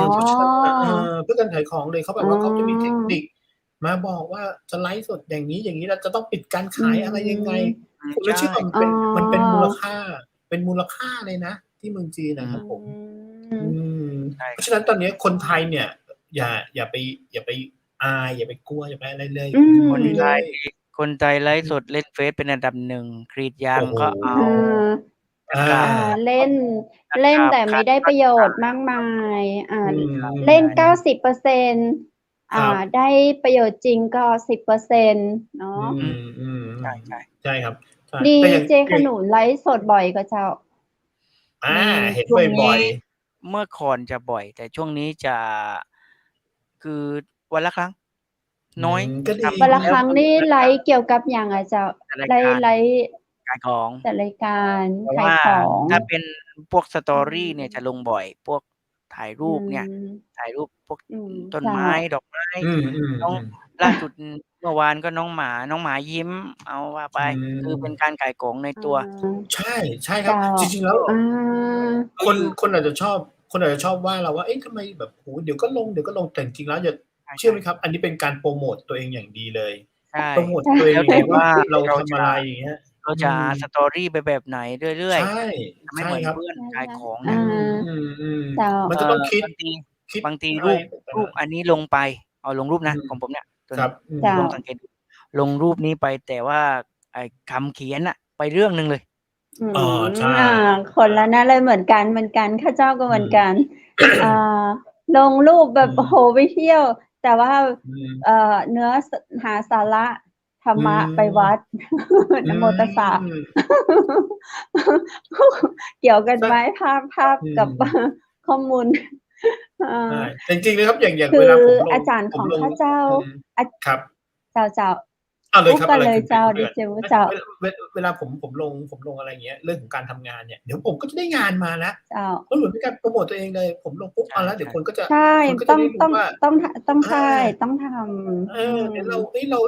เพื่อการขายของเลยเขาแบบว่าเขาจะมีเทคนิคมาบอกว่าจะไลฟ์สดอย่างนี้เราจะต้องปิดการขายอะไรยังไงผมเลยเชื่อมันเป็นมูลค่าเลยนะที่เมืองจีนนะครับผมเพราะฉะนั้นตอนนี้คนไทยเนี่ยอย่าไปอายอย่าไปกลัวอย่าไปอะไรเลยคนไทยไลฟ์สดเล่นเฟซเป็นอันดับ1กรีดยางก็เอาเล่นแต่ไม่ได้ประโยชน์มากมายเล่น 90%ได้ประโยชน์จริงก็ 10% เนาะใช่ครับดีเจขนุนไลฟ์สดบ่อยก็เจ้า เห็น ช่วง บ่ นี้ อย เมื่อก่อนจะบ่อย แต่ช่วงนี้จะคือวันละครั้ง น้อย ก็ดี วันละครั้ง แล้ว นี่ไลฟ์เกี่ยวกับอย่างอะเจ้า ราย ไล การ ฟ์ไลฟ์ ขายของ จัดรายการ แต่ ขาย ว่า ของ ถ้าเป็นพวก Story เนี่ยจะลงบ่อย พวกถ่ายรูปเนี่ย ถ่ายรูปพวก ต้น เจ้า ไม้ ดอกไม้ อืม น้อง ๆ ล่าสุด เมื่อวานก็น้องหมายิ้ม เอาว่าไป คือเป็นการขายของในตัว ใช่ ใช่ครับ เจ้า จริง ๆ แล้ว อา คนอาจจะชอบว่าเราว่า เอ๊ะ ทำไมแบบ โอ้โฮ เดี๋ยวก็ลง แต่จริง ๆ แล้วอย่า เชื่อไหมครับ อันนี้เป็นการโพรโมตตัวเองอย่างดีเลย ใช่ โพรโมตตัวเอง แล้ว อย่า แต่ งดี ว่า เรา เรา ทำ จะ อะไร อย่างเงี้ย เราจะ Story ไปแบบไหนเรื่อย ใช่ ๆ จะไม่ ใช่ เหมือน ครับ เพื่อนขายของ อา นะ อืม เจ้า มันก็ต้องคิด บางที อะ รู ไร ปอันนี้ลงไป ลงรูปนะ อืม ของผมเนี่ย ตัว ครั นี้ บ อืม เจ้า ลองสังเกตดู ลงรูปนี้ไป แต่ว่าไอ้คำเขียนน่ะไปเรื่องหนึ่งเลย อ๋อ ใช่ คนละนั่นเลยเหมือนกัน ข้าเจ้าก็เหมือนกัน ลงรูปแบบ โอ้โฮ ไปเที่ยว แต่ว่า เนื้อหาสาระธรรมะไปวัด นะโมตัสสะ เกี่ยวกันไหมภาพกับ ข้อมูล ใช่ แต่จริง ๆ นะครับ อย่าง คื เว อ ลาผมลง อาจารย์ของข้าเจ้า ครับ เจ้า เอาเลยครับ พูด อะไร เลย คือ เจ้า เดื ดี อด เจเจ้า เวลาผมลงอะไรอย่างเงี้ย เรื่องของการทำงานเนี่ย เดี๋ยวผมก็จะได้งานมาแล้ว เจ้า มันเหมือนเป็นการโพรโมตตัวเองเลย ผมลงปุ๊บ แล้วเดี๋ยวคนก็จะ ใช่ คนก็ ต้ จะ อง ได้รู้ว่า ใช่ ต้องท เดี๋ยว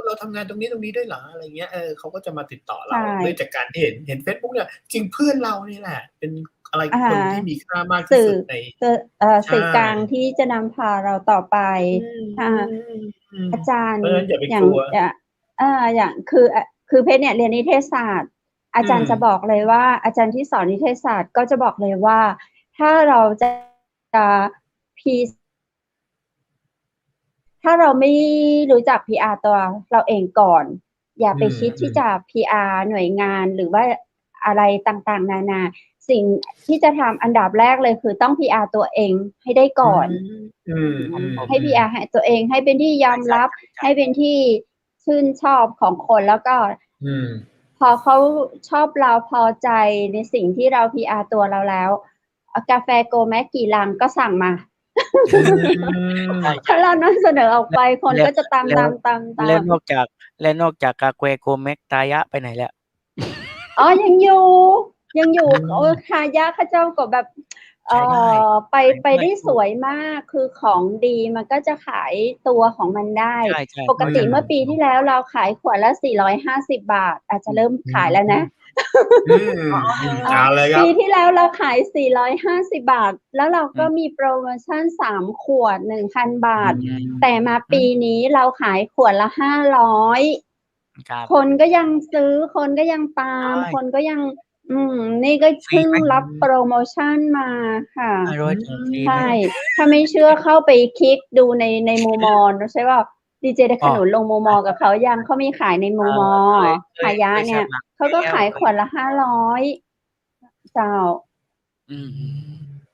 เราทำงานตรงนี้ด้วยเหรอ อะไรเงี้ย เขาก็จะมาติดต่อเรา ใช่ ด้วยจากการที่เห็นเฟซบุ๊กเนี่ย จริงเพื่อนเรานี่แหละ เป็นอะไร คนที่มีค่ามากที่ สื่อ สุดใน สื่อกลางที่จะนำพาเราต่อไป อาจารย์ เพราะฉะนั้นอย่าไป อย่าก ง ลัว อย่างคือเพชรเนี่ยเรียนนิเทศศาสตร์ อาจารย์จะบอกเลยว่า อาจารย์ที่สอนนิเทศศาสตร์ก็จะบอกเลยว่า ถ้าเราจะ ถ้าเราไม่รู้จัก PR ตัวเราเองก่อน อย่าไปคิดที่จะ PR หน่วยงานหรือว่าอะไรต่างๆ นานา สิ่งที่จะทำอันดับแรกเลยคือต้อง PR ตัวเองให้ได้ก่อน ให้ PR ให้ตัวเองให้เป็นที่ยอมรับ ให้เป็นที่ชื่นชอบของคน แล้วก็ พอเขาชอบเราพอใจในสิ่งที่เรา PR ตัวเราแล้ว กาแฟโกแม็กกี่ลังก็สั่งมา ถ้าเรานำเสนอออกไปคนก็จะตาม แล้วนอกจากกาแฟโกเม็กตายะไปไหนแล้ว? อ๋อ ยังอยู่ ทายะข้าเจ้าก็แบบ ใช้ได้ ไปได้สวยมาก คือของดีมันก็จะขายตัวของมันได้ ใช่ ๆ ปกติเมื่อปีที่แล้วเราขายขวดละ 450 บาท อาจจะเริ่มขายแล้วนะ เอาเลยครั ปี บ ที่แล้วเราขาย 450 บาท แล้วเราก็มีโพรโมชัน 3 ขวด 1,000 บาท แต่มาปีนี้เราขายขวดละ 500 ครับ คนก็ยังซื้อ คนก็ยังตาม ใช่ คนก็ยัง นี่ก็ ฟรี เพิ่ง ไหม? รับโพรโมชันมาค่ะ 500 ส่งฟรี ใช ไหม? ่ ถ้าไม่เชื่อเข้าไปคลิกดูในมูมอ ใช่เปล่า ดีเจขนุนลงมูมอกับเขายัง เขามีขายในมูมอ ทายะเนี่ย เขาก็ขายขวดละ 500 เจ้า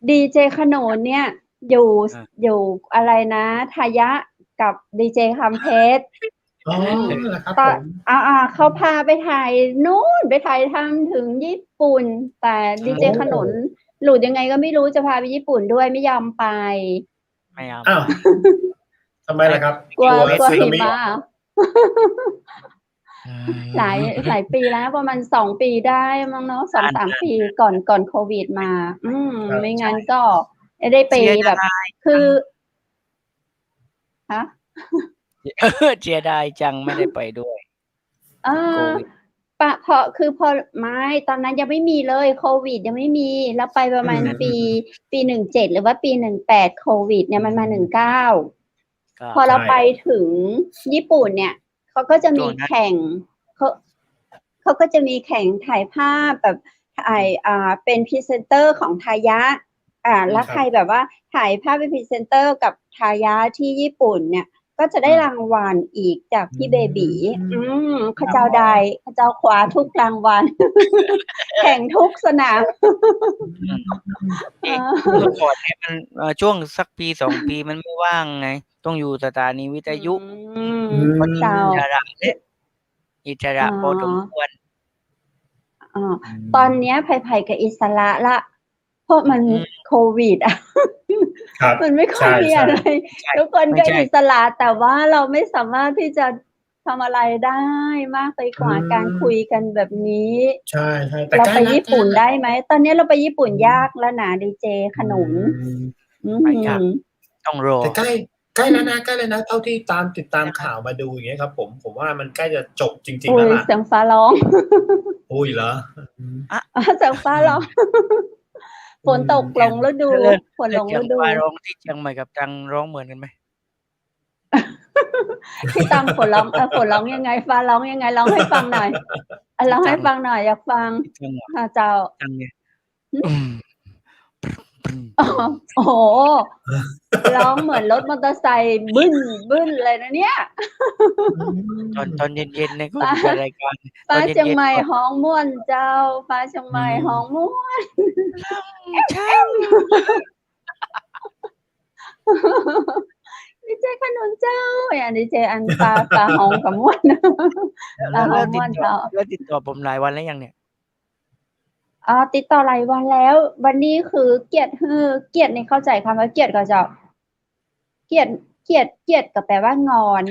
ดีเจขนุนเนี่ย อยู่อะไรนะ ทายะกับดีเจคำเพชร อ๋อ เหรอครับ ต ผม เขาพาไปถ่ายนู่น ไปถ่ายทำถึงญี่ปุ่น แต่ดีเจขนุนหลุดยังไงก็ไม่รู้ จะพาไปญี่ปุ่นด้วยไม่ยอมไป ไม่เอา อ้าว ทำไมล่ะครับ? กลัว สึ หิ นามิ มะ หลายปีแล้ว ประมาณ 2 ปีได้มั้งเนาะ 2-3 ปีก่อนโควิดมา ไม่งั้นก็ไม่ได้ไป เสีย แบบ ดาย คือ ฮะ? เสียดายจังไม่ได้ไปด้วย โควิด พอไม่ตอนนั้นยังไม่มีเลยโควิดยังไม่มี แล้วไปประมาณปี 17 หรือว่าปี 18 โควิดเนี่ยมันมา 19 พอเราไปถึงญี่ปุ่นเนี่ย เขาก็จะมีแข่ง เขาก็จะมีแข่งถ่ายภาพแบบถ่ายเป็นพรีเซนเตอร์ของทายะ แล้วใครแบบว่าถ่ายภาพเป็นพรีเซนเตอร์กับทายะที่ญี่ปุ่นเนี่ย ก็จะได้รางวัลอีกจากพี่เบบีข้าเจ้าได้ข้าเจ้าคว้าทุกรางวัล แข่งทุกสนาม เมื่อก่อนเนี่ยมันช่วงสักปี 2 ปีมันไม่ว่างไง ต้องอยู่สถานีวิทยุ เจ้า อิสระพอสมควร ตอนเนี้ยไผ่กับอิสระละ เพราะมันโควิดอ่ะ ครับ มันไม่ค่อย ใช่ มี ใช่ อะไร ใช่ ทุกคน ไม่ ก็ ใช่ อิสระแต่ว่าเราไม่สามารถที่จะทำอะไรได้มากไปกว่าการคุยกันแบบนี้ ใช่ใช่แต่ เรา ใกล้ ไป ละ ญี่ปุ่น ใกล้ ได้ไหมตอนนี้เราไปญี่ปุ่น อืม ยากแล้วนะดีเจขนุน อืม ไปยาก ต้องรอ แต่ใกล้แล้วนะใกล้แล้วนะเท่าที่ติดตามข่าวมาดูอย่างเงี้ยครับผมว่ามันใกล้จะจบจริงๆ โอ้ แล้ว ย ล่ะ เสียงฟ้าร้อง อุ๊ยเหรอ เสียงฟ้าร้อง ฝนตกหลงฤดู แล้ว ฝนหลง เสีย ฤ ง ดู ฟ้าร้องที่เชียงใหม่กับตรังร้องเหมือนกันไหม? พี่ตามฝนร้องฝนร้องยังไงฟ้าร้องยังไงร้องให้ฟังหน่อยร้องให้ฟังหน่อยอยากฟัง ที่ตรังเหรอ? ค่ะเจ้า ตรังไง อ๋อ โอ้โฮ ร้องเหมือนรถมอเตอร์ไซค์บึ้นเลยนะเนี่ย ตอนเย็นๆเนี่ยก็ ฟ้า จัดรายการ ฟ้า ตอน เชียง เย็น ใหม่ ๆ ก็ ฮ้องม่วนเจ้า ฟ้าเชียงใหม่ฮ้องม่วน ช่าง ดีเจขนุนเจ้า อย่างดีเจอันฟ้าฮ้องก็ม่วน ฟ้าฮ้องม่วนเจ้า แล้วติดต่อผมหลายวันแล้วยังเนี่ย? ติดต่อหลายวันแล้ว วันนี้คือเกียรติเกียรตินี่เข้าใจคำว่าเกียรติก็เจ้า เกียรติก็แปลว่างอน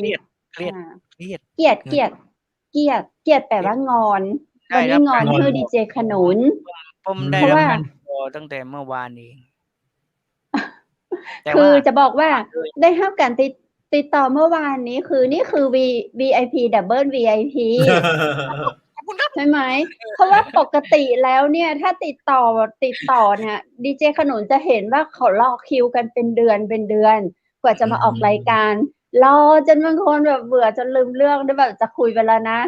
เครียด เกียรติ เแปลว่างอน วันนี้งอนฮื้อดีเจขนุน ผมได้ เพราะ รับ ว่า การติดต่อตั้งแต่เมื่อวานเอง แต่ คื ว่า อจะบอกว่าได้รับการติดต่อเมื่อวานนี้คือนี่คือ VIP Double VIP ขอบคุณครับ ใช่ไหม เพราะว่าปกติแล้วเนี่ยถ้าติดต่อเนี่ยดีเจขนุนจะเห็นว่าเขารอคิวกันเป็นเดือนกว่าจะมาออกรายการ รอจนบางคนแบบเบื่อจนลืมเรื่องแบบจะคุยไปแล้วนะ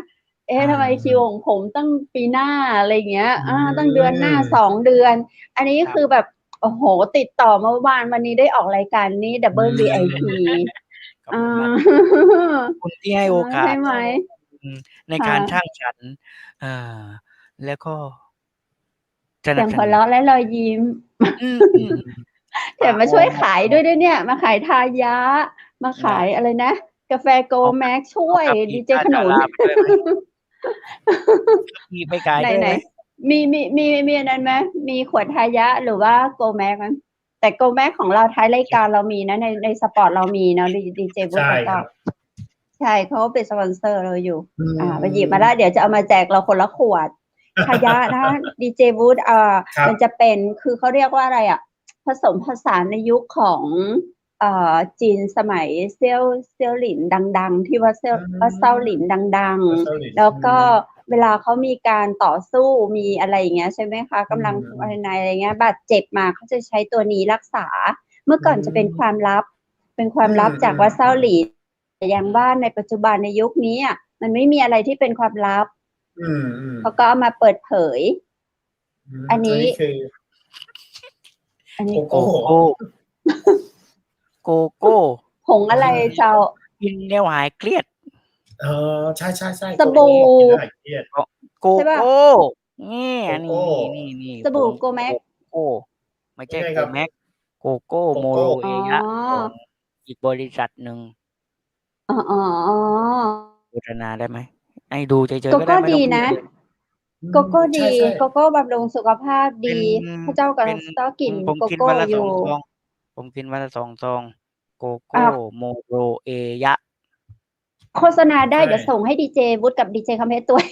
ทำไมคิวของผมตั้งปีหน้าอะไรอย่างเงี้ย ตั้งเดือนหน้า2เดือน อันนี้คือแบบ โอ้โฮ ติดต่อเมื่อวานวันนี้ได้ออกรายการนี่ Double VIP ขอบคุณมาก คุณที่ให้โอกาส ใช่ไหม? ในการ ค่ะ สร้างสรรค์ แล้วก็ส เสี นั ย บ ง ส หัว นุน เราะและรอยยิ้ม แถมมาช่วยขายด้วยนะเนี่ย มาขายทายะ มาขายอะไรนะ กาแฟ Go Max ช่วยดีเจขนุน มีไปขายด้วย ไห ไห น ม? ๆ มีอันนั้นไหม มีขวดทายะหรือว่า Go Max ไหม? แต่ Go Max ของเราท้ายรายการเรามีนะ ในสปอร์ตเรามีเนาะ ดีเจวุฒิ ใช่ ก็ ครับ ใช่ เขาเป็นสปอนเซอร์เราอยู่ ไปหยิบมาแล้ว เดี๋ยวจะเอามาแจกเราคนละขวด ทายะนะ ดีเจวุฒิ ครับ มันจะเป็น คือเขาเรียกว่าอะไรอะ ผสมผสานในยุคของจีนสมัยเซี่ยวหลินดัง ๆ ที่ว่าเซี่ยวหลินดัง ๆ แล้วก็เวลาเขามีการต่อสู้มีอะไรอย่างเงี้ยใช่ไหมคะ กำลังภายในอะไรเงี้ย บาดเจ็บมาเขาจะใช้ตัวนี้รักษา เมื่อก่อนจะเป็นความลับจากวัดเซี่ยวหลิน แต่อย่างว่าในปัจจุบันในยุคนี้อะมันไม่มีอะไรที่เป็นความลับ เขาก็เอามาเปิดเผย อันนี้ คือ อันนี้ โกโก้ โกโก้ ผงอะไรเจ้า? กินแล้วหายเครียด ใช่ ๆ ๆ สบู่ โกโก้กินแล้วหายเครียด โก ใช่เปล่า? โก้ นี่ โกโก้ นี่ สบู่ ผง Go Max โกโก้ ไม่ใช่ ยังไง Go ครับ Max โกโก้ โก โม โก้ โรเอยะ อ๋อ ของอีกบริษัทหนึ่ง อ๋อ โฆษณาได้ไหม? ให้ดูเฉย โก ๆ ก็ได้ โก้ ไม่ต้ ดี องพูด นะ เลย โกโก้ดี ใช่ โกโก้บำรุงสุขภาพ เป็ ดี น ข้าเจ้าก็ เป็น ชอบกิน ผม โก กิน โก้ วันละ อ 2 ยู่ ซอง ผมกินวันละ 2 ซอง โกโก้ อ้าว โมโรเอยะ โฆษณาได้ ใช่ เดี๋ยวส่งให้ดีเจวุฒิกับดีเจคำเพชรด้วย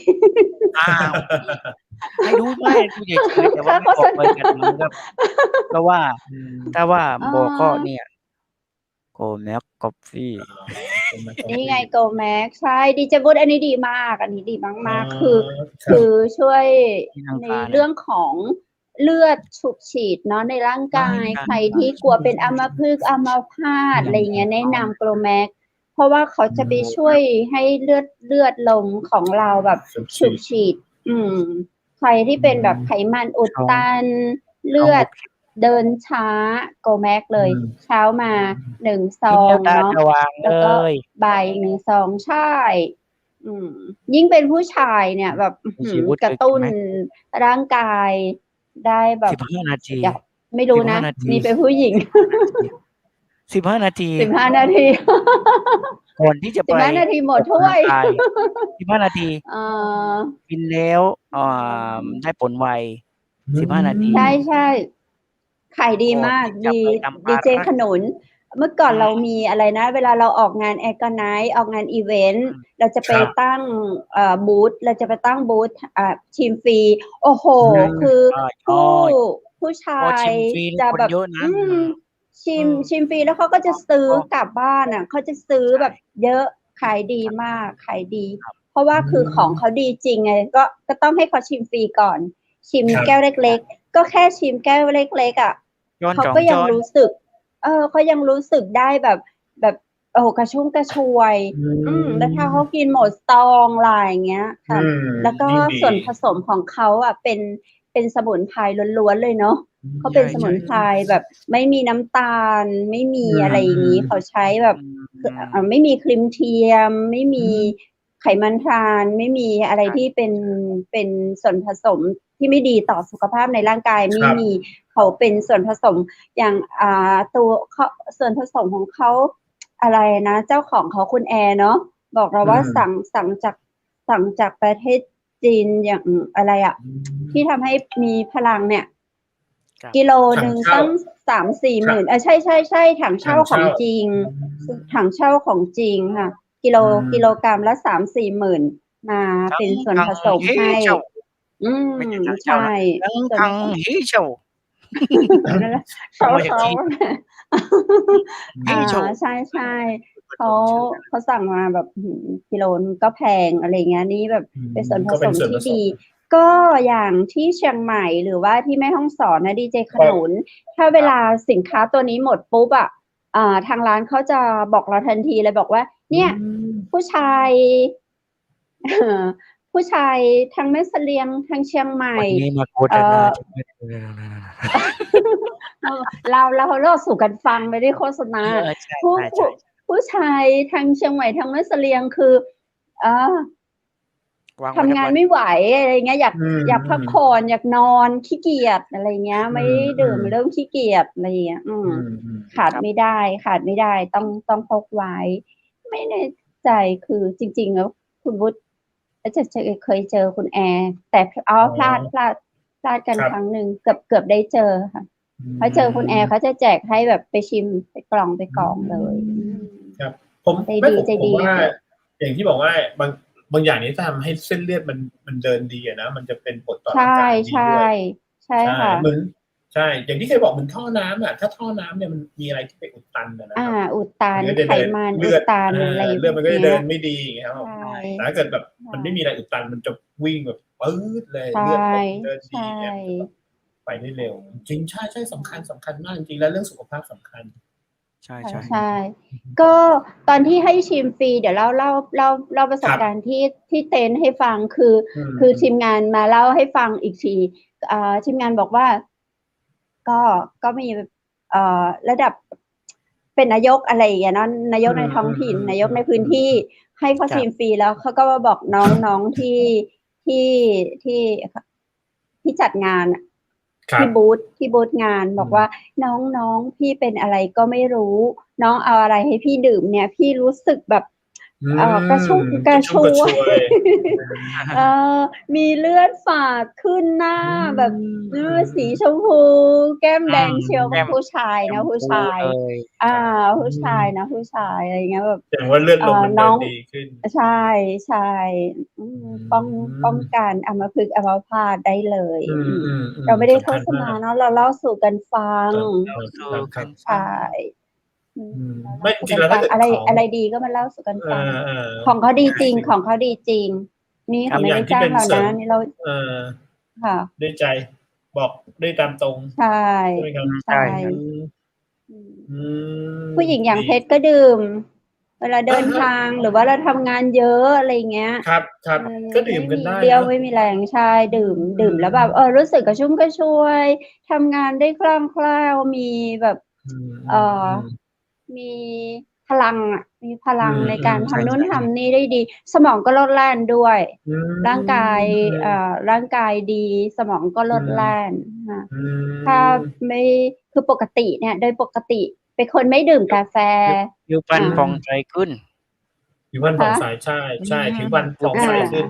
อ้าว ให้ดูได้ ดูเฉย ๆ แต่ว่าไม่บอกบริษัทนี้ครับ เพราะว่า ถ้าว่าบอกก็เนี่ย Go Max Coffee นี่ไง Go Max ใช่ ดีเจวุฒิอันนี้ดีมาก อันนี้ดีมาก ๆ คือ ครับ คือช่วย ที่ทาง ใน การ เรื่องของเลือดฉูบฉีดเนาะในร่างกาย ใครที่กลัวเป็นอัมพฤกษ์ อัมพาต อะไรอย่างเงี้ย แนะนำ Go Max เพราะว่าเขาจะไปช่วยให้เลือดลมของเราแบบฉูบฉีด ใครที่เป็นแบบไขมันอุดตัน เลือดเดินช้า Go Max เลย เช้ามา1 ซ กิ อน แล้ ง วตา เนาะ สว่าง แล้ว เล ก็ ย บ่าย1 ซอง ใช่ ยิ่งเป็นผู้ชายเนี่ยแบบ ดีเจวุฒิ กระตุ้นร่างกายได้แบบ 15 นาที ไม่รู้นะ 15 นาที นี่เป็นผู้หญิง 15 นาที 15 นาที ก่อนที่จะไป 15 นาทีหมดถ้วย ออกกำลังกาย 15 นาที กินแล้ว ได้ผลไว 15 นาที ใช่ ขายดีมาก จะ ดี ไปทำ ดี ภาร เจ กิจ ขนุน เมื่อก่อน อืม เรามีอะไรนะ เวลาเราออกงาน Organize ออกงานอีเวนต์ อืม เราจะไป ครับ ตั้งบูธ เราจะไปตั้งบูธชิมฟรี โอ้โฮ อืม คือ ใช่ ผู้ชา พอย ชิมฟรี จะ คน แบบ เยอะนะ ชิม อืม ชิมฟรี แล้วเขาก็จะซื้อกลับบ้านอะ เขาจะซื้อ ใช่ แบบเยอะ ขายดี ครับ มาก ขายดี ครับ เพราะว่าคือ อืม ของเขาดีจริงไง ก็ต้องให้เขาชิมฟรีก่อน ชิม ครับ แก้วเล็ก ๆ ก็แค่ชิมแก้วเล็ก ๆ อะ ช้อน เขา 2 ก็ยั ช้ ง อน รู้สึก เขายังรู้สึกได้แบบ โอ้โฮ กระชุ่มกระชวย อืม แล้วถ้าเขากินหมดซองล่ะ อย่างเงี้ยค่ะ แล้วก็ ยิ่งดี ส่วนผสมของเขาอะเป็นสมุนไพรล้วน ๆ เลยเนาะ เขา ใ เป็นสมุนไพ ช่ ร ๆ แบบไม่มีน้ำตาล ไม่มี อืม อะไรอย่างงี้ เขาใช้แบบ อืม ไม่มีครีมเทียม ไม่มี อืม ไขมันทราน ไม่มีอะไร ใช่ ที่เป็นส่วนผสมที่ไม่ดีต่อสุขภาพในร่างกาย ค ไม่ รับ มี เขาเป็นส่วนผสมอย่าง ตัวเขา ส่วนผสมของเขา อะไรนะ เจ้าของเขาคุณแอร์เนาะ บอกเรา อื ว่า ม สั่งจากประเทศจีน อย่างอะไรอะ อื ที่ ม ทำให้มีพลังเนี่ย ครับ กิโล ถั หนึ ง่ ง เช่า ตั้ง 3-4 ห ครั มื่ บ น ใช่ ๆ ๆ ถัง ถั เช่าง ข เช่า องจริง อืม ถังเช่าของจริงค่ะ กิโลกรัมละ 3-4 หมื่น มาเป็นส่วนผสมให้ ไม่ใช่ถัง ใช เช่า ่ นะ ส่วน ถั ผ ง สม เฮ้เช่า นั่นแหละ เ เอามาจาก ขา จีน เฮ้เช่า ใช่ ๆ ผ เขา สมชื่ออะไร เขาสั่งมาแบบ กิโลหนึ่งก็แพง อะไรอย่างเงี้ย นี่แบบ อืม เป็นส่วนผ ก็ ส เป็น ม ส่วน ที ผ่ ส ดี ม ก็อย่างที่เชียงใหม่ หรือว่าที่แม่ฮ่องสอนนะ ดีเจ ข ครับ นุน ถ้าเวลาสินค้าตัวนี้หมดปุ๊บอะ ทางร้านเขาจะบอกเราทันทีเลย บอกว่า อื เนี่ย ม ผู้ชาย ผู้ชายทางแม่เสลียง ทางเชียงใหม่ วันนี้มาโฆษณา เราเล่าสู่กันฟัง ไม่ได้โฆษณา ใช่ ผู้ ๆ ๆ ผู้ชายทางเชียงใหม่ ทางแม่เสลียง คือ วาง ทำ ไว้ทั้ งาง วัน น ไม่ไหว อะไรอย่างเงี้ย อืม อยากพักผ่อน อยากนอน ขี้เกียจ อะไรอย่างเงี้ย ไม่ได้ดื่ม เริ่มขี้เกียจ อะไรอย่างเงี้ย อืม ขาด ครับ ไม่ได้ ต้องพกไว้ ไม่แน่ใจ คือจริง ๆ แล้วคุณวุฒิเคยเจอคุณแอร์ แต่ อ๋อ พลาดกัน ครับ ครั้งหนึ่ง เกือบได้เจอค่ะ อื ถ้าเจอคุณแอร์ ม เขาจะแจกให้แบบไปชิม ไปกล่องเลย ครับ ผม ใจ ไม่ ดี ผม ใจ ผม ดี ว่า ค่ะ อย่างที่บอกว่า บางอย่างนี้ถ้าทำให้เส้นเลือดมันเดินดีอะนะ มันจะเป็นผลต่อ ใช ร่างกายดีด้วย ใช่ค่ะ เหมือน ใช่ อย่างที่เคยบอกเหมือนท่อน้ำอะ ถ้าท่อน้ำเนี่ยมันมีอะไรที่ไปอุดตันอะนะครับ อุดตัน มันก็จะ ไข เดิน มัน เลื อุ อ ด ด ตัน อะไรพ เลือ ว ด ก มันก็ เนี้ จะเดิ ย นไม่ดี อย่างเงี้ยครับ ใช่ แต่ถ้าเกิดแบบ ค่ะ มันไม่มีอะไรอุดตัน มันจะวิ่งแบบปื๊ดเลย ใช่ เลือดเดิน ใช ดี ่ เนี่ย มันจะแบบไปได้เร็ว จริง ใช่ ๆ สำคัญมากจริง ๆ แล้วเรื่องสุขภาพสำคัญ ใช่ ใช่ ก็ตอนที่ให้ชิมฟรี เดี๋ยวเล่าประส ครับ บ การณ์ที่เต็นท์ให้ฟัง คือ อืม คือทีมงานมาเล่าให้ฟังอีกที ทีมงานบอกว่า ก็มี ระดับเป็นนายก อะไรอย่างเงี้ยเนาะ นายกในท้องถิ่น นายกในพื้นที่ ให้เขา ครั ชิ บ มฟรี แล้วเขาก็มาบอกน้อง ๆ ที่จัดงานอะ ครั ที่ บ บูธงาน บอกว่า น้อง ๆ พี่เป็นอะไรก็ไม่รู้ น้องเอาอะไรให้พี่ดื่มเนี่ย พี่รู้สึกแบบ อืม กระชุ่มกระช กระช วย วย มีเลือดฝาดขึ้นหน้า แบบ สีชมพู แก้มแดงเชียว แก้ม ผู้ชาย ช นะ ม ผู้ พู ชาย เลย ผู้ชายนะ ผู้ชาย อะไรอย่างเงี้ย แบบ แสดงว่าเลือดลมมันเดิ น้อน ง ดีขึ้น ใช่ ป้องกันอัมพฤกษ์อัมพาตได้เลย เราไม่ได้โฆษณาเนาะ เราเล่าสู่กันฟัง เล่าสู่กัน ใช่ ไม่ จริง ๆ แล้วถ้าเกิด อะไรดีก็มาเล่าสู่กันฟัง เออ ของเขาดีจริง ของเขาดีจริง นี่ ครั เขา บ ไม่ได้จ้างเรานะ นี่เรา ค่ะ ด้วยใจ บอกได้ตามตรง ใช่ ใช่ไหมครับ ใช่ อืม ผู้หญิงอย่าง ดี เพชรก็ดื่ม เวลาเดินทาง หรือว่าเราทำงานเยอะ อะไรอย่างเงี้ย ครับ ก็ดื่มกันได้ ไม่มีเรี่ยว เนาะ ไม่มีแรง ใช่ ดื่มแล้วแบบ รู้สึกกระชุ่มกระชวย ทำงานได้คล่องแคล่ว มีแบบ มีพลังอะ มีพลังในการทำนู่นทำนี่ได้ดี สมองก็โลดแล่นด้วย ร่างกายดี สมองก็โลดแล่นค่ะ ถ้าไม่ คือปกติเนี่ย โดยปกติเป็นคนไม่ดื่มกาแฟ ผิวพรรณผ่องใสขึ้น ผิวพรรณผ่องใส ใช่ ผิวพรรณผ่องใสขึ้น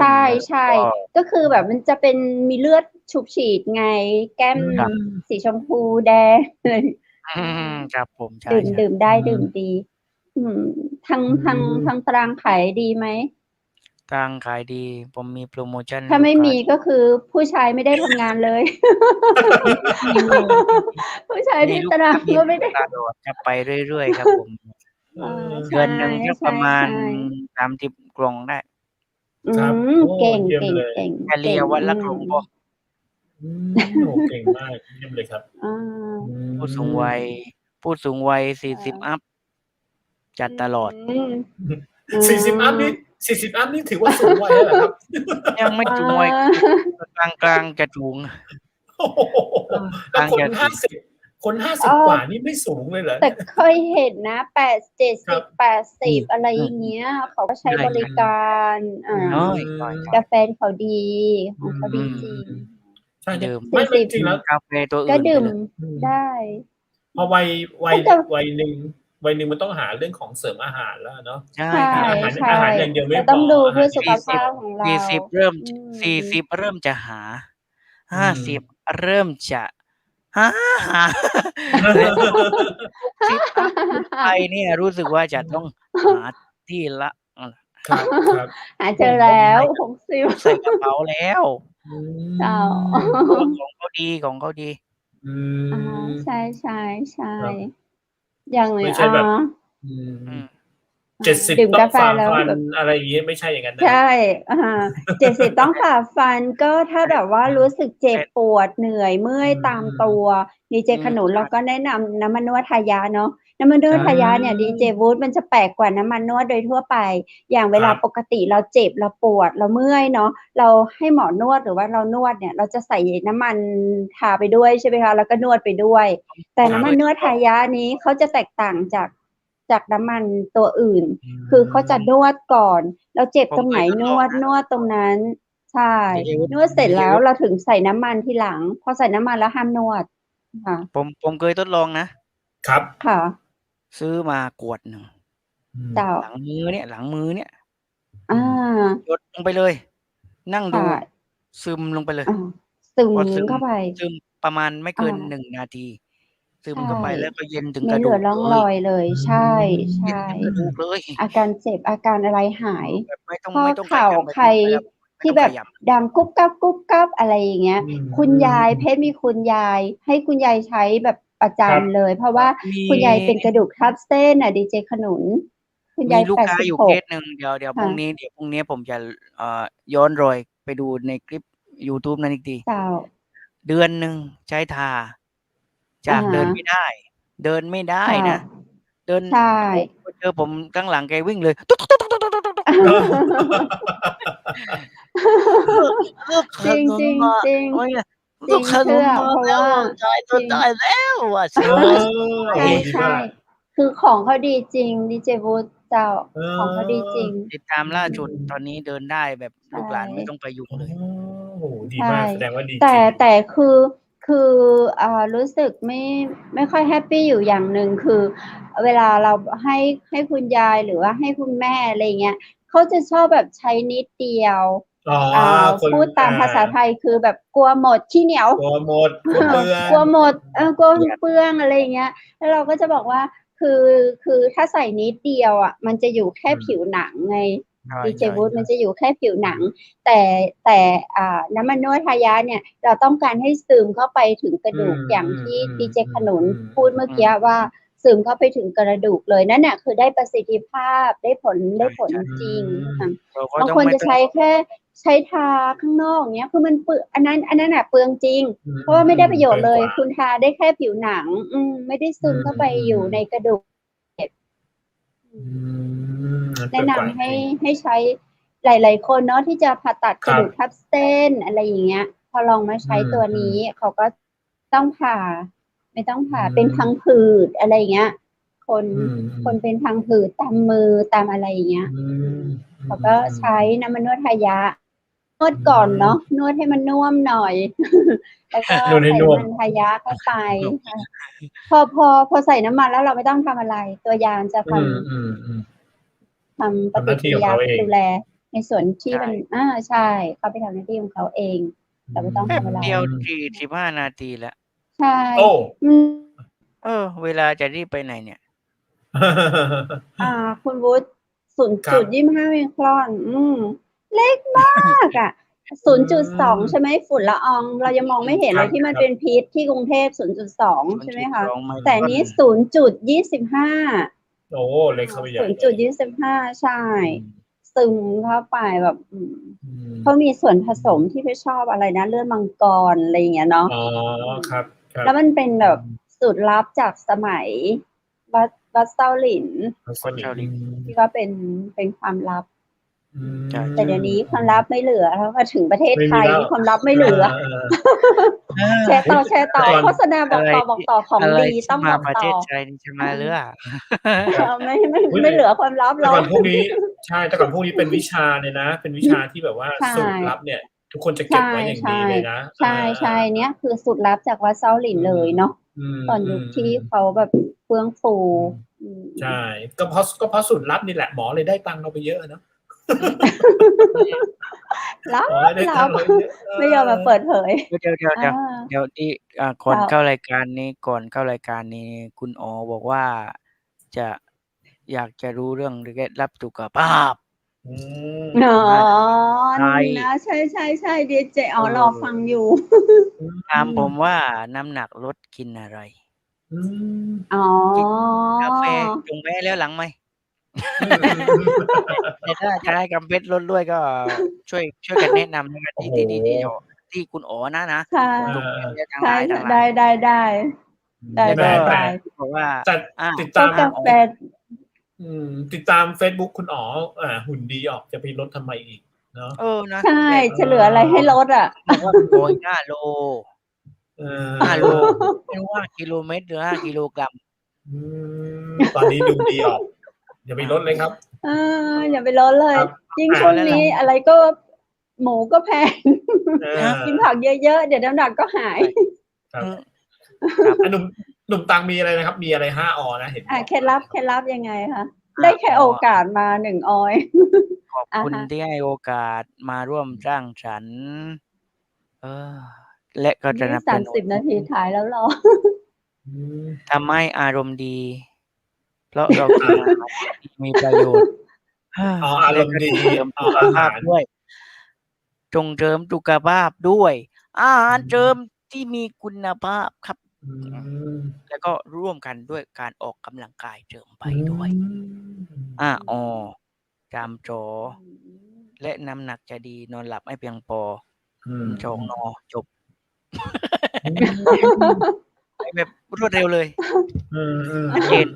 ใช่ใช่ ก็ ก็คือแบบมันจะเป็นมีเลือดฉุบฉีดไง แก้ม ครับ สีชมพูแดงเลย ครับผมใช่ ดื่ม ใช่ ดื่มได้ดื่มดี ทางตารางขายดีไหม ทางขายดี ผมมีโปรโมชั่น ถ้าไม่ ลูกค้ มีก็คือผู้ชายไม่ได้ทำงานเลย ผู้ชาย มี ที่ ลูก ตาราง มี ก็ไม่ได้ ตลอดครับไปเรื่อยๆครับผม ใช เดือนหนึ่งก็ประมาณ ใช่ 30 กล่องได้ ครับ โอ้ เก่ง เยี่ยม เก่ง เลย เก่ง เฉลี่ยวันละกล่องพอ โอ้เก่งมาก เยี่ยมเลยครับ ผู้สูงวัย 40 อัป จัดตลอด 40 อัปนี่ถือว่าสูงวัยแล้วเหรอครับ ยังไม่สูงวัย กลางๆจะสูง โอ้โฮแล้วคน 50 กว่านี่ไม่สูงเลยเหรอ แต่เคยเห็นนะ ครับ 70-80 อะไรอย่างเงี้ย เขาก็ใช้บริการ แต่แฟนเขาดี ของเขาดีจริง ใช่ ดื่ม ไม่จริงแล้ว กาแฟตัวอื่น ก็ดื่ม ไปเลย ได้ พอวัย แต่ หนึ่งมันต้องหาเรื่องของเสริมอาหารแล้วเนาะ ใช่ ใช่ ครับ ใช่ อาหารอย่างเดียวไม่ เราต้อง พอ ดู อาหาร เพื่อสุข ที่ ภาพของเรา 40 เริ่ม อืม 40 เริ่มจะหา 50 เริ่มจะหา 60 อัปขึ้นไปเนี่ยรู้สึกว่าจะต้องหาที่ละ ครับ หาเจอแล้ว ใส่กระเป๋าแล้ว เจ้า เพราะว่าของเขาดี ใช่ ครับ ๆ อย่าง ไม่ใช่แบบ 70 ดื่ม ต้ กา อง แฟ ฝ่า แล้ว ฟัน แบบ อะไรอย่างงี้ไม่ใช่อย่างนั้นนะ ใช่ 70 ต้องฝ่าฟัน ก็ถ้าแบบว่ารู้สึกเจ็บปวด เหนื่อย เมื่อยตามตัว ดีเจขนุนเราก็แนะนำน้ำมันนวดทายะเนาะ น้ำมันนวดทายะเนี่ย ดีเจวูดมันจะแปลกกว่าน้ำมันนวดโดยทั่วไป อย่างเวลา ครับ ปกติเราเจ็บ เราปวด เราเมื่อยเนาะ เราให้หมอนวดหรือว่าเรานวดเนี่ย เราจะใส่น้ำมันทาไปด้วยใช่ไหมคะ แล้วก็นวดไปด้วย แต่น้ำมันนวดทายะนี้เขาจะแตกต่างจากน้ำมันตัวอื่น คือเขาจะนวดก่อน เราเจ็บตรงไหนนวดตรงนั้น ใช่ นวดเสร็จแล้วเราถึงใส่น้ำมันทีหลัง พอใส่น้ำมันแล้วห้ามนวด ค่ะ ผมเคยทดลองนะ ครับ ค่ะ ซื้อมากวดหนึ่ง เจ้า หลังมือเนี่ย หยดลงไปเลย นั่งดู ค่ะ ซึมลงไปเลย ซึม พอซึม เข้าไป ซึมประมาณไม่เกิน 1 นาที ซึมเข้าไปแล้วก็เย็นถึงกระดู ไม่เหลือก ร่องรอยเลย ใช่ เย็นถึงกระดูกเลย อาการเจ็บ อาการอะไรหาย แบบไม่ต้อง ข้อ ไม่ต้อง เข่า ขยับ ใครที่แบบ ไม่ต้องขยับ ดังกุ๊บกั๊บอะไรอย่างเงี้ย คุณยาย เพชรมีคุณยาย ให้คุณยายใช้แบบประจำเลย เพราะว่า มี คุณยายเป็นกระดูกทับเส้นน่ะ ดีเจขนุน คุณยาย มีลูกค้าอยู่เคสหนึ่ง เดี๋ยวพ ค่ะ รุ่งนี้ผมจะย้อนรอยไปดูในคลิปยูทูบนั้นอีกที เจ้า เดือนหนึ่งใช้ทา จากเดินไม่ได้ ค่ะ นะ เดิน ใช่ เจอผมข้างหลังแกวิ่งเลย จริง จริง จริง ลูกขนมมา เพราะ แล้ว ว่า ได้แล้วว่ะ ใช่ คือของเขาดีจริง ดีเจวูดเจ้า ของเขาดีจริง ติดตามล่าสุดตอนนี้เดินได้แบบลูกหลานไม่ต้องไปยุ่งเลย โอ้โหดีมาก แสดงว่าดีจริง แต่คือรู้สึกไม่ค่อยแฮปปี้อยู่อย่างหนึ่งคือ เวลาเราให้คุณยายหรือว่าให้คุณแม่อะไรเงี้ยเขาจะชอบแบบใช้นิดเดียว พูดตามภาษาไทยคือแบบกลัวหมดขี้เหนียว กลัวหมดกลัวเปลือง กลัวหมดกลัวเปลืองอะไรเงี้ย แล้วเราก็จะบอกว่าคือถ้าใส่นิดเดียวอ่ะ มันจะอยู่แค่ผิวหนังไง ดีเจวูดมันจะอยู่แค่ผิวหนัง แต่น้ำมันนวดทายะเนี่ย เราต้องการให้ซึมเข้าไปถึงกระดูกอย่างที่ดีเจขนุนพูดเมื่อกี้ว่าซึมเข้าไปถึงกระดูกเลยนั่นน่ะคือได้ประสิทธิภาพได้ผลจริงค่ะบางคนจะใช้แค่ใช้ทาข้างนอกเนี้ยคือมันเปลืองอันนั้นน่ะเปลืองจริง เพราะว่าไม่ได้ประโยชน์เลย คุณทาได้แค่ผิวหนังไม่ได้ซึมเข้าไปอยู่ในกระดูกแนะนำให้ใช้หลายๆคนเนาะที่จะผ่าตัดกระดูกทับเส้นอะไรอย่างเงี้ยพอลองมาใช้ตัวนี้เขาก็ต้องผ่าไม่ต้องผ่าเป็นพังผืดอะไรอย่างเงี้ยคนเป็นพังผืดตามมือตามอะไรอย่างเงี้ยเขาก็ใช้น้ำมันนวดทายะนวดก่อนเนาะนวดให้มันนุ่มหน่อยแล้วก็ใส่น้ำมันทายะเข้าไปพอใส่น้ำมันแล้วเราไม่ต้องทำอะไรตัวยาจะทำปฏิกิริยาดูแล ในส่วนที่มันใช่เขาไปทำหน้าที่ของเขาเองแต่ไม่ต้อง แป๊บ ทำอะไร เดียว45 นาทีแล้ว ใช่ โอ้ เวลาจะรีบไปไหนเนี่ย คุณวุฒิ ครับ 0.25 ไมครอน เล็กมากอ่ะ 0.2 ใช่ไหมฝุ่นละออง เรายังมองไม่เห็นเลยที่มันเป็นพิษที่กรุงเทพ 0.2 ใช่ไหมคะ 0.2 แต่นี้ 0.25 โอ้เล็กเข้าไปใหญ่เลย 0.25 ใช่ ซึมเข้าไปแบบ เขามีส่วนผสมที่ไม่ชอบอะไรนะเลือดมังกรอะไรอย่างเงี้ยเนาะ อ๋อครับ แล้วมันเป็นแบบสูตรลับจากสมัยวัดเซาหลิน ที่ว่าเป็นความลับ แต่เดี๋ยวนี้ความลับไม่เหลือแล้วมาถึงประเทศไทยนี่ความลับไม่เหลือ แชร์ต่อโฆษณาบอกต่อของดีต้องบอก ประ ต่ เท อ ศไทยนี่จะมาเรือ ไม่เหลือความลับ แต่ เรา ก่อนพวกนี้ใช่แต่ก่อนพวกนี้เป็นวิชาเลยนะ เป็นวิชาที่แบบว่า ใช่ สูตรลับเนี่ย ทุกคนจะเก็บไว้อย่างดีเลยนะ ใช่เนี่ยคือสูตรลับจากวัดเซาหลินเลยเนาะตอนยุคที่เขาแบบเฟื่องฟู ใช่ก็เพราะสูตรลับนี่แหละหมอเลยได้ตังค์เราไปเยอะเนาะ ลับ หมอเลยได้ตังค์เราเยอะ ไม่ยอมมาเปิดเผย เดี๋ยวที่ก่อนเข้ารายการนี้คุณอ๋อบอกว่าจะอยากจะรู้เรื่องเคล็ดลับสุขภาพ อ๋อ ใช่ นะใช่ดีเจอ๋อรอฟังอยู่ ถามผมว่าน้ำหนักลดกินอะไร อ๋อก าแฟจงแพ้แล้วหลังไหม แต่ถ้าจะให้กำเพชรลดด้วยก็ช่วยกันแนะนำนะครับที่คุณอ๋อนะ ใช่ ตรงนี้ทาง ใช่ ไลน์ ได้ แล้วก็ แต่ บอกว่า ติด ก็ ตาม กาแฟ ติดตาม Facebook คุณอ๋อหุ่นดีออกจะไปลดทำไมอีกเนาะ นะ ใช่จะเหลืออะไรให้ลดอ่ะ บอกว่าโอย5 โล 5 โลไม่รู้ว่ากิโลเมตรหรือ5 กิโลกรัม ตอนนี้ดูดีออกอย่าไปลดเลยครับ อย่าไปลดเลย ครับ ยิ่งช่วงนี้อะไรก็หมูก็แพง กินผักเยอะๆเดี๋ยวน้ำหนักก็หาย ครับหนุ่มตังมีอะไรนะครับ มีอะไร5 อนะเห็น เคล็ดลับยังไงคะได้แค่โอกาสมา1 ออย ขอบคุณที่ให้โอกาสมาร่วมสร้างสรรค์และก็จะนับเป็น30 นาทีถ่ายแล้วหรอ ทำให้อารมณ์ดี เพราะเรากินอาหารที่มีประโยชน์ อารมณ์ดี สุขภาพด้วยส่งเสริมสุขภาพด้วยอาหารเสริมที่มีคุณภาพครับแล้วก็ร่วมกันด้วยการออกกำลังกายเสริมไปด้วยจามโจและน้ำหนักจะดีนอนหลับไม่เพียงพอจงนอจบแบบรวดเร็วเลยชัดเจน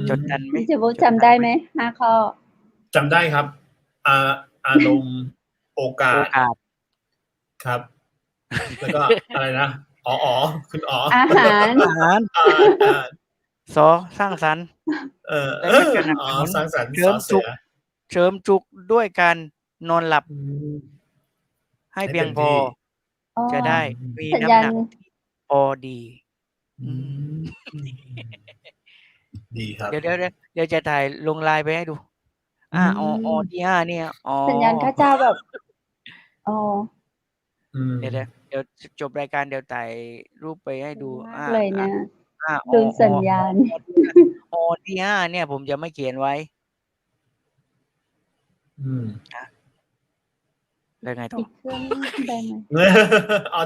จดทันไหม จะจำได้ไหม5 ข้อจำได้ครับอารมณ์โอกาสครับแล้วก็อะไรนะคุณอ๋ออาหารสร้างสรรค์และสร้างสรรค์เสริมจุกด้วยการนอนหลับให้เพียงพอจะได้มีน้ำหนักที่พอดีดีครับเดี๋ยวจะถ่ายลงไลน์ไปให้ดูที่5เนี่ยสัญญาณข้าเจ้าแบบเดี๋ยวจบรายการเดี๋ยวถ่ายรูปไปให้ดูเลยนะดูสัญญาณที่5เนี่ยผมจะไม่เขียนไว้แล้วไงต่ออีกเครื่องได้ไหม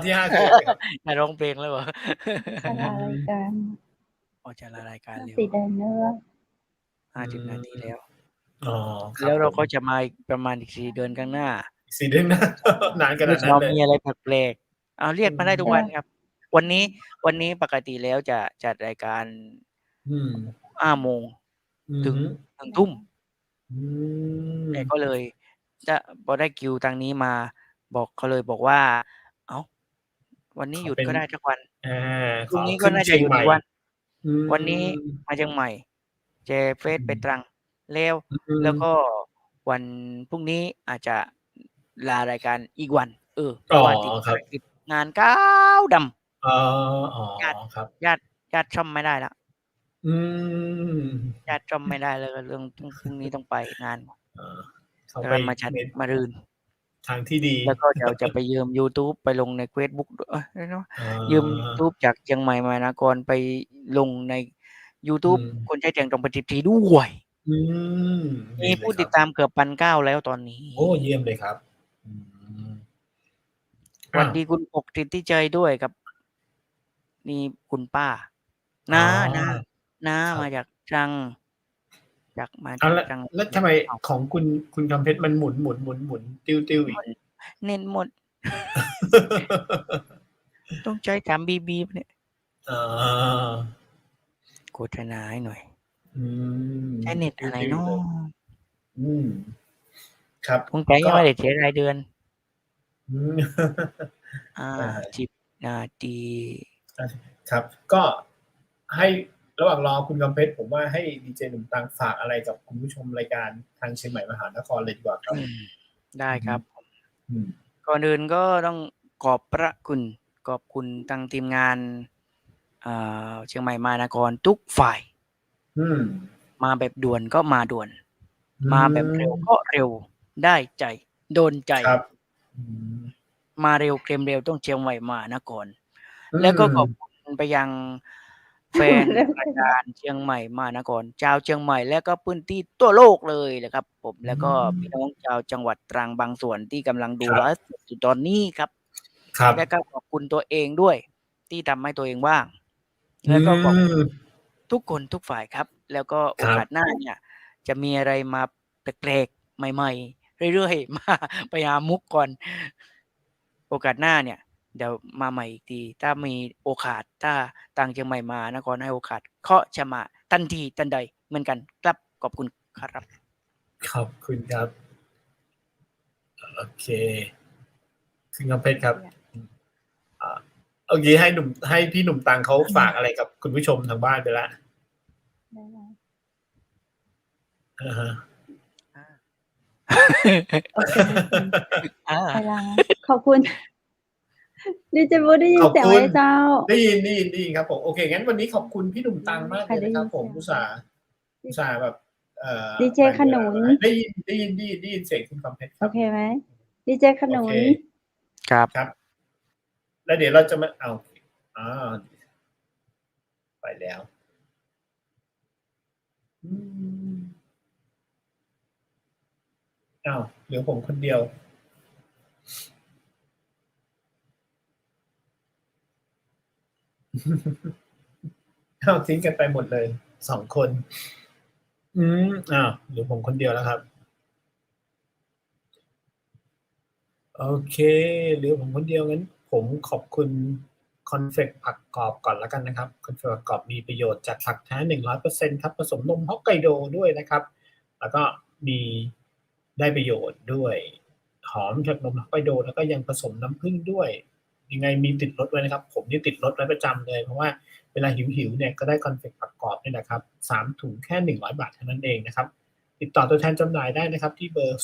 ที่5จะร้องเพลงแล้วเหรอจะลารายการเร็วสีแดงเนอะ50 นาทีแล้วแล้วเราก็จะมาประมาณอีก4 เดือนข้างหน้า4 เดือนนานขนาดนั้นเลยมีอะไรแปลกๆเรียกมาได้ทุกวันครับวันนี้ปกติแล้วจะจัดรายการ5 โมงถึง 1 ทุ่มแต่ก็เลยจะพอได้คิวทางนี้มาเขาเลยบอกว่าวันนี้หยุดก็ได้ทุกวันพรุ่งนี้ก็น่าจะหยุดอีกวันนี้มาเชียงใหม่เจเฟสไปตรังแล้วก็วันพรุ่งนี้อาจจะลารายการอีกวันเพราะว่าติดงานก้าวดำญาติช่อมไม่ได้ละญาติช่อมไม่ได้เลยเรื่องพรุ่งนี้ต้องไปงาน เขา แล้ว ไป ก็มาจัดมารืน ทางที่ดี แล้วก็เดี๋ยวจะไปยืม YouTube ไปลงใน Facebook ด้วยเนาะยืม YouTube จากเชียงใหม่มหานครไปลงใน YouTube คนใช้เสียงตรงประจิตรีด้วย มีผู้ติดตามเกือบ 1,900 แล้วตอนนี้ โอ้เยี่ยมเลยครับ สวัสดีคุณปกฤทธิชัยด้วยครับนี่คุณป้าน้ามาจากตรังมาจากตรัง แล้วทำไมของคุณคำเพชรมันหมุนติ้วอีก เน้นหมด ต้องใช้3 BB เนี่ยโฆษณาให้หน่อยใช้เน็ตอะไรเนาะครับคงใจยังไม่ได้เสียรายเดือน10 นาทีครับก็ให้ระหว่างรอคุณกำเพชรผมว่าให้ดีเจหนุ่มตังฝากอะไรกับคุณผู้ชมรายการทางเชียงใหม่มหานครเลยดีกว่าครับได้ครับก่อนอื่นก็ต้องขอบคุณทางทีมงานเชียงใหม่มหานครทุกฝ่ายมาแบบด่วนก็มาด่วนมาแบบเร็วก็เร็วได้ใจโดนใจมาเร็วเกมเร็วต้องเชียงใหม่มหานครแล้วก็ขอบคุณไปยังแฟนรายการเชียงใหม่มหานครชาวเชียงใหม่และก็พื้นที่ทั่วโลกเลยนะครับผมแล้วก็พี่น้องชาวจังหวัดตรังบางส่วนที่กำลังดูไลฟ์อยู่ตอนนี้ครับและก็ขอบคุณตัวเองด้วยที่ทำให้ตัวเองว่างแล้วก็ขอบคุณทุกคนทุกฝ่ายครับแล้วก็โอกาสหน้าเนี่ยจะมีอะไรมาแปลกๆใหม่ๆเรื่อยๆมาไปหามุกก่อนโอกาสหน้าเนี่ยเดี๋ยวมาใหม่อีกทีถ้ามีโอกาสถ้าต่างเชียงใหม่มานครให้โอกาสเขาจะมาทันทีทันใดเหมือนกันครับขอบคุณครับขอบคุณครับโอเคคุณกำเพชรครับโอเคให้พี่หนุ่มตังเขาฝากอะไรกับคุณผู้ชมทางบ้านไปแล้วขอบคุณดีเจบูได้ยินเสียงไหมเจ้าได้ยินครับผมโอเคงั้นวันนี้ขอบคุณพี่หนุ่มตังมากเลยนะครับผมอุตส่าห์แบบดีเจขนุนได้ยินเสียงคุณคำเพชรโอเคไหมดีเจขนุนครับแล้วเดี๋ยวเราจะมาเอาไปแล้วเหลือผมคนเดียวทิ้งกันไปหมดเลย2 คนเหลือผมคนเดียวแล้วครับโอเคเหลือผมคนเดียวงั้นผมขอบคุณคอนเฟกผักกรอบก่อนแล้วกันนะครับคอนเฟกผักกรอบมีประโยชน์จากผักแท้ 100% ครับผสมนมฮอกไกโดด้วยนะครับแล้วก็มีได้ประโยชน์ด้วยหอมจากนมฮอกไกโดแล้วก็ยังผสมน้ำผึ้งด้วยยังไงมีติดรถไว้นะครับผมนี่ติดรถไว้ประจำเลยเพราะว่าเวลาหิวเนี่ยก็ได้คอนเฟกผักกรอบนี่แหละครับ3 ถุงแค่100 บาทเท่านั้นเองนะครับติดต่อตัวแทนจำหน่ายได้นะครับที่เบอร์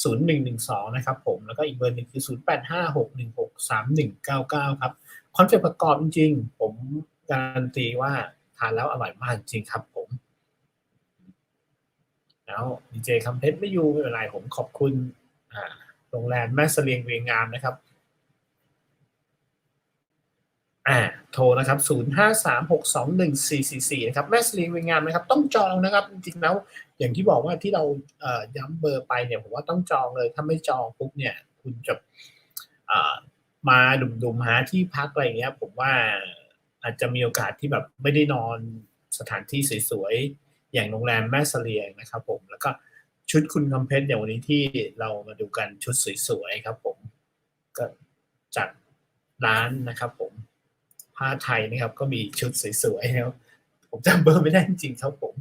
0612890112นะครับผมแล้วก็อีกเบอร์หนึ่งคือ0856163199ครับคอนเฟกผักกรอบจริงๆผมการันตีว่าทานแล้วอร่อยมากจริงครับผมแล้วดีเจคำเพชรไม่อยู่ไม่เป็นไรผมขอบคุณโรงแรมแม่เสลียงเวียงงามนะครับโทรนะครับ0536214444นะครับแม่เสลียงเวียงงามนะครับต้องจองนะครับจริงๆแล้วอย่างที่บอกว่าที่เราย้ำเบอร์ไปเนี่ยผมว่าต้องจองเลยถ้าไม่จองปุ๊บเนี่ยคุณจะมาดุมๆหาที่พักอะไรอย่างเงี้ยผมว่าอาจจะมีโอกาสที่แบบไม่ได้นอนสถานที่สวยๆอย่างโรงแรมแม่เสลียงนะครับผมแล้วก็ชุดคุณคำเพชรอย่างวันนี้ที่เรามาดูกันชุดสวยๆครับผมก็จากร้านนะครับผมผ้าไทยนะครับก็มีชุดสวยๆนะครับผมจำเบอร์ไม่ได้จริงๆครับผม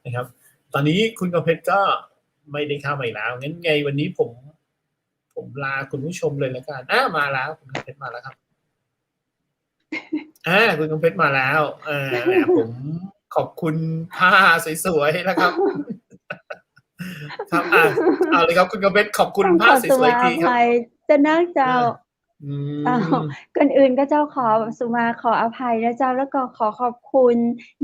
นะครับตอนนี้คุณคำเพชรก็ไม่ได้เข้ามาอีกแล้วงั้นไงวันนี้ผมลาคุณผู้ชมเลยแล้วกันมาแล้วคุณคำเพชรมาแล้วครับคุณคำเพชรมาแล้วผมขอบคุณผ้าสวยๆนะครับครับเอาเลยครับคุณกำเพชรขอบคุณผ้าสวยๆทีครับจะนั่งเจ้า อ้าวก่อนอื่นก็เจ้าขอสุมาขออภัยนะเจ้าแล้วก็ขอขอบคุณ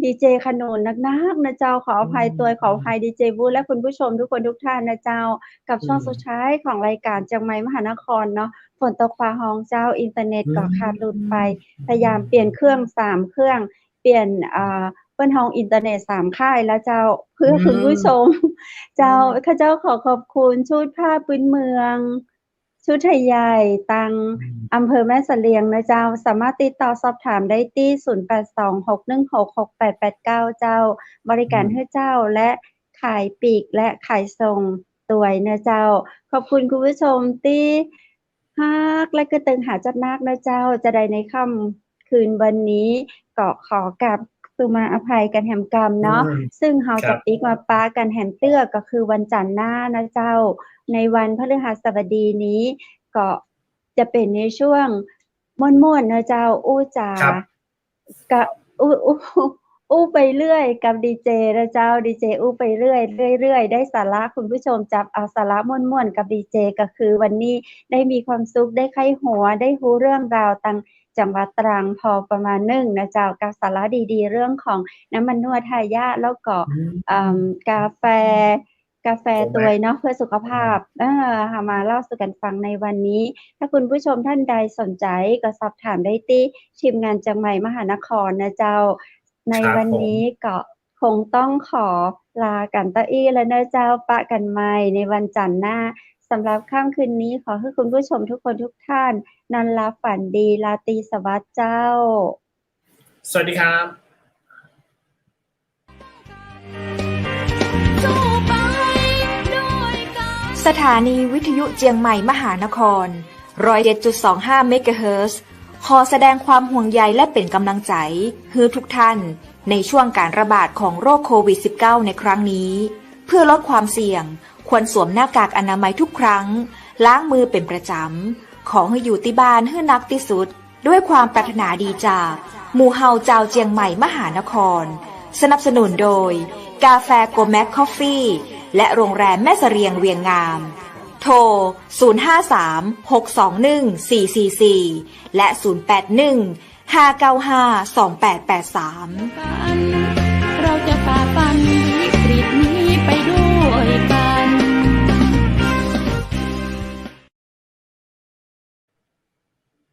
ดีเจขนุนนักๆนะเจ้าขออภัยตัวขออภัยดีเจบูและคุณผู้ชมทุกคนทุกท่านนะเจ้ากับช่วงสุดท้ายของรายการเชียงใหม่มหานครเนาะฝนตกฟ้าห้องเจ้าอินเทอร์เน็ตก็ขาดหลุดไปพยายามเปลี่ยนเครื่อง3เครื่องเปลี่ยนเปิ้นห้องอินเทอร์เน็ต3ค่ายแล้วเจ้าเพื่อคุณผู้ชมเจ้าข้าเจ้าขอขอบคุณชุดผ้าพื้นเมืองชุดไทยใหญ่ตังอำเภอแม่เสลียงนะเจ้าสามารถติดต่อสอบถามได้ที่0826166889เจ้าบริการให้เจ้าและขายปลีกและขายส่งตัวยนะเจ้าขอบคุณคุณผู้ชมที่ฮักและก็ตึงหาจัดนักนะเจ้าจะได้ในค่ำคืนวันนี้ก็ขอกับสุมาอภัยกันแหมกรรมเนาะซึ่งเฮาจะปิกมาป้ากันแหมเตื้อก็คือวันจันทร์หน้านะเจ้าในวันพฤหัสบดีนี้ก็จะเป็นในช่วงม่วนๆนะเจ้าอู้จ๋ากับอู้ไปเรื่อยกับดีเจนะเจ้าดีเจอู้ไปเรื่อยได้สาระคุณผู้ชมจับเอาสาระม่วนๆกับดีเจก็คือวันนี้ได้มีความสุขได้ไขหัวได้รู้เรื่องราวต่างจังหวัดตรังพอประมาณนึงนะเจ้ากับสาระดีๆเรื่องของน้ำมันนวดทายาทแล้วก็กาแฟตัวเนาะเพื่อสุขภาพมาเล่าสู่กันฟังในวันนี้ถ้าคุณผู้ชมท่านใดสนใจก็สอบถามได้ที่ทีมงานจังใหม่มหานครนะเจ้าในวันนี้ก็คงต้องขอลากันตะอี้แล้วนะเจ้าปะกันใหม่ในวันจันทร์หน้าสำหรับค่ำคืนนี้ขอให้คุณผู้ชมทุกคนทุกท่านนอนหลับฝันดีราตรีสวัสดิ์เจ้าสวัสดีครับสถานีวิทยุเจียงใหม่มหานคร 107.25 เมกะเฮิรตซ์ ขอแสดงความห่วงใยและเป็นกำลังใจให้ทุกท่านในช่วงการระบาดของโรคโควิด -19 ในครั้งนี้เพื่อลดความเสี่ยงควรสวมหน้ากากอนามัยทุกครั้งล้างมือเป็นประจำขอให้อยู่ที่บ้านให้นักที่สุดด้วยความปรารถนาดีจากหมู่เฮาเจ้าเจียงใหม่มหานครสนับสนุนโดยกาแฟโกแม็กคอฟฟี่และโรงแรมแม่เสรียงเวียงงามโทร 053-621-444 และ 081-595-2883 เราจะฝ่าฟันวิกฤตนี้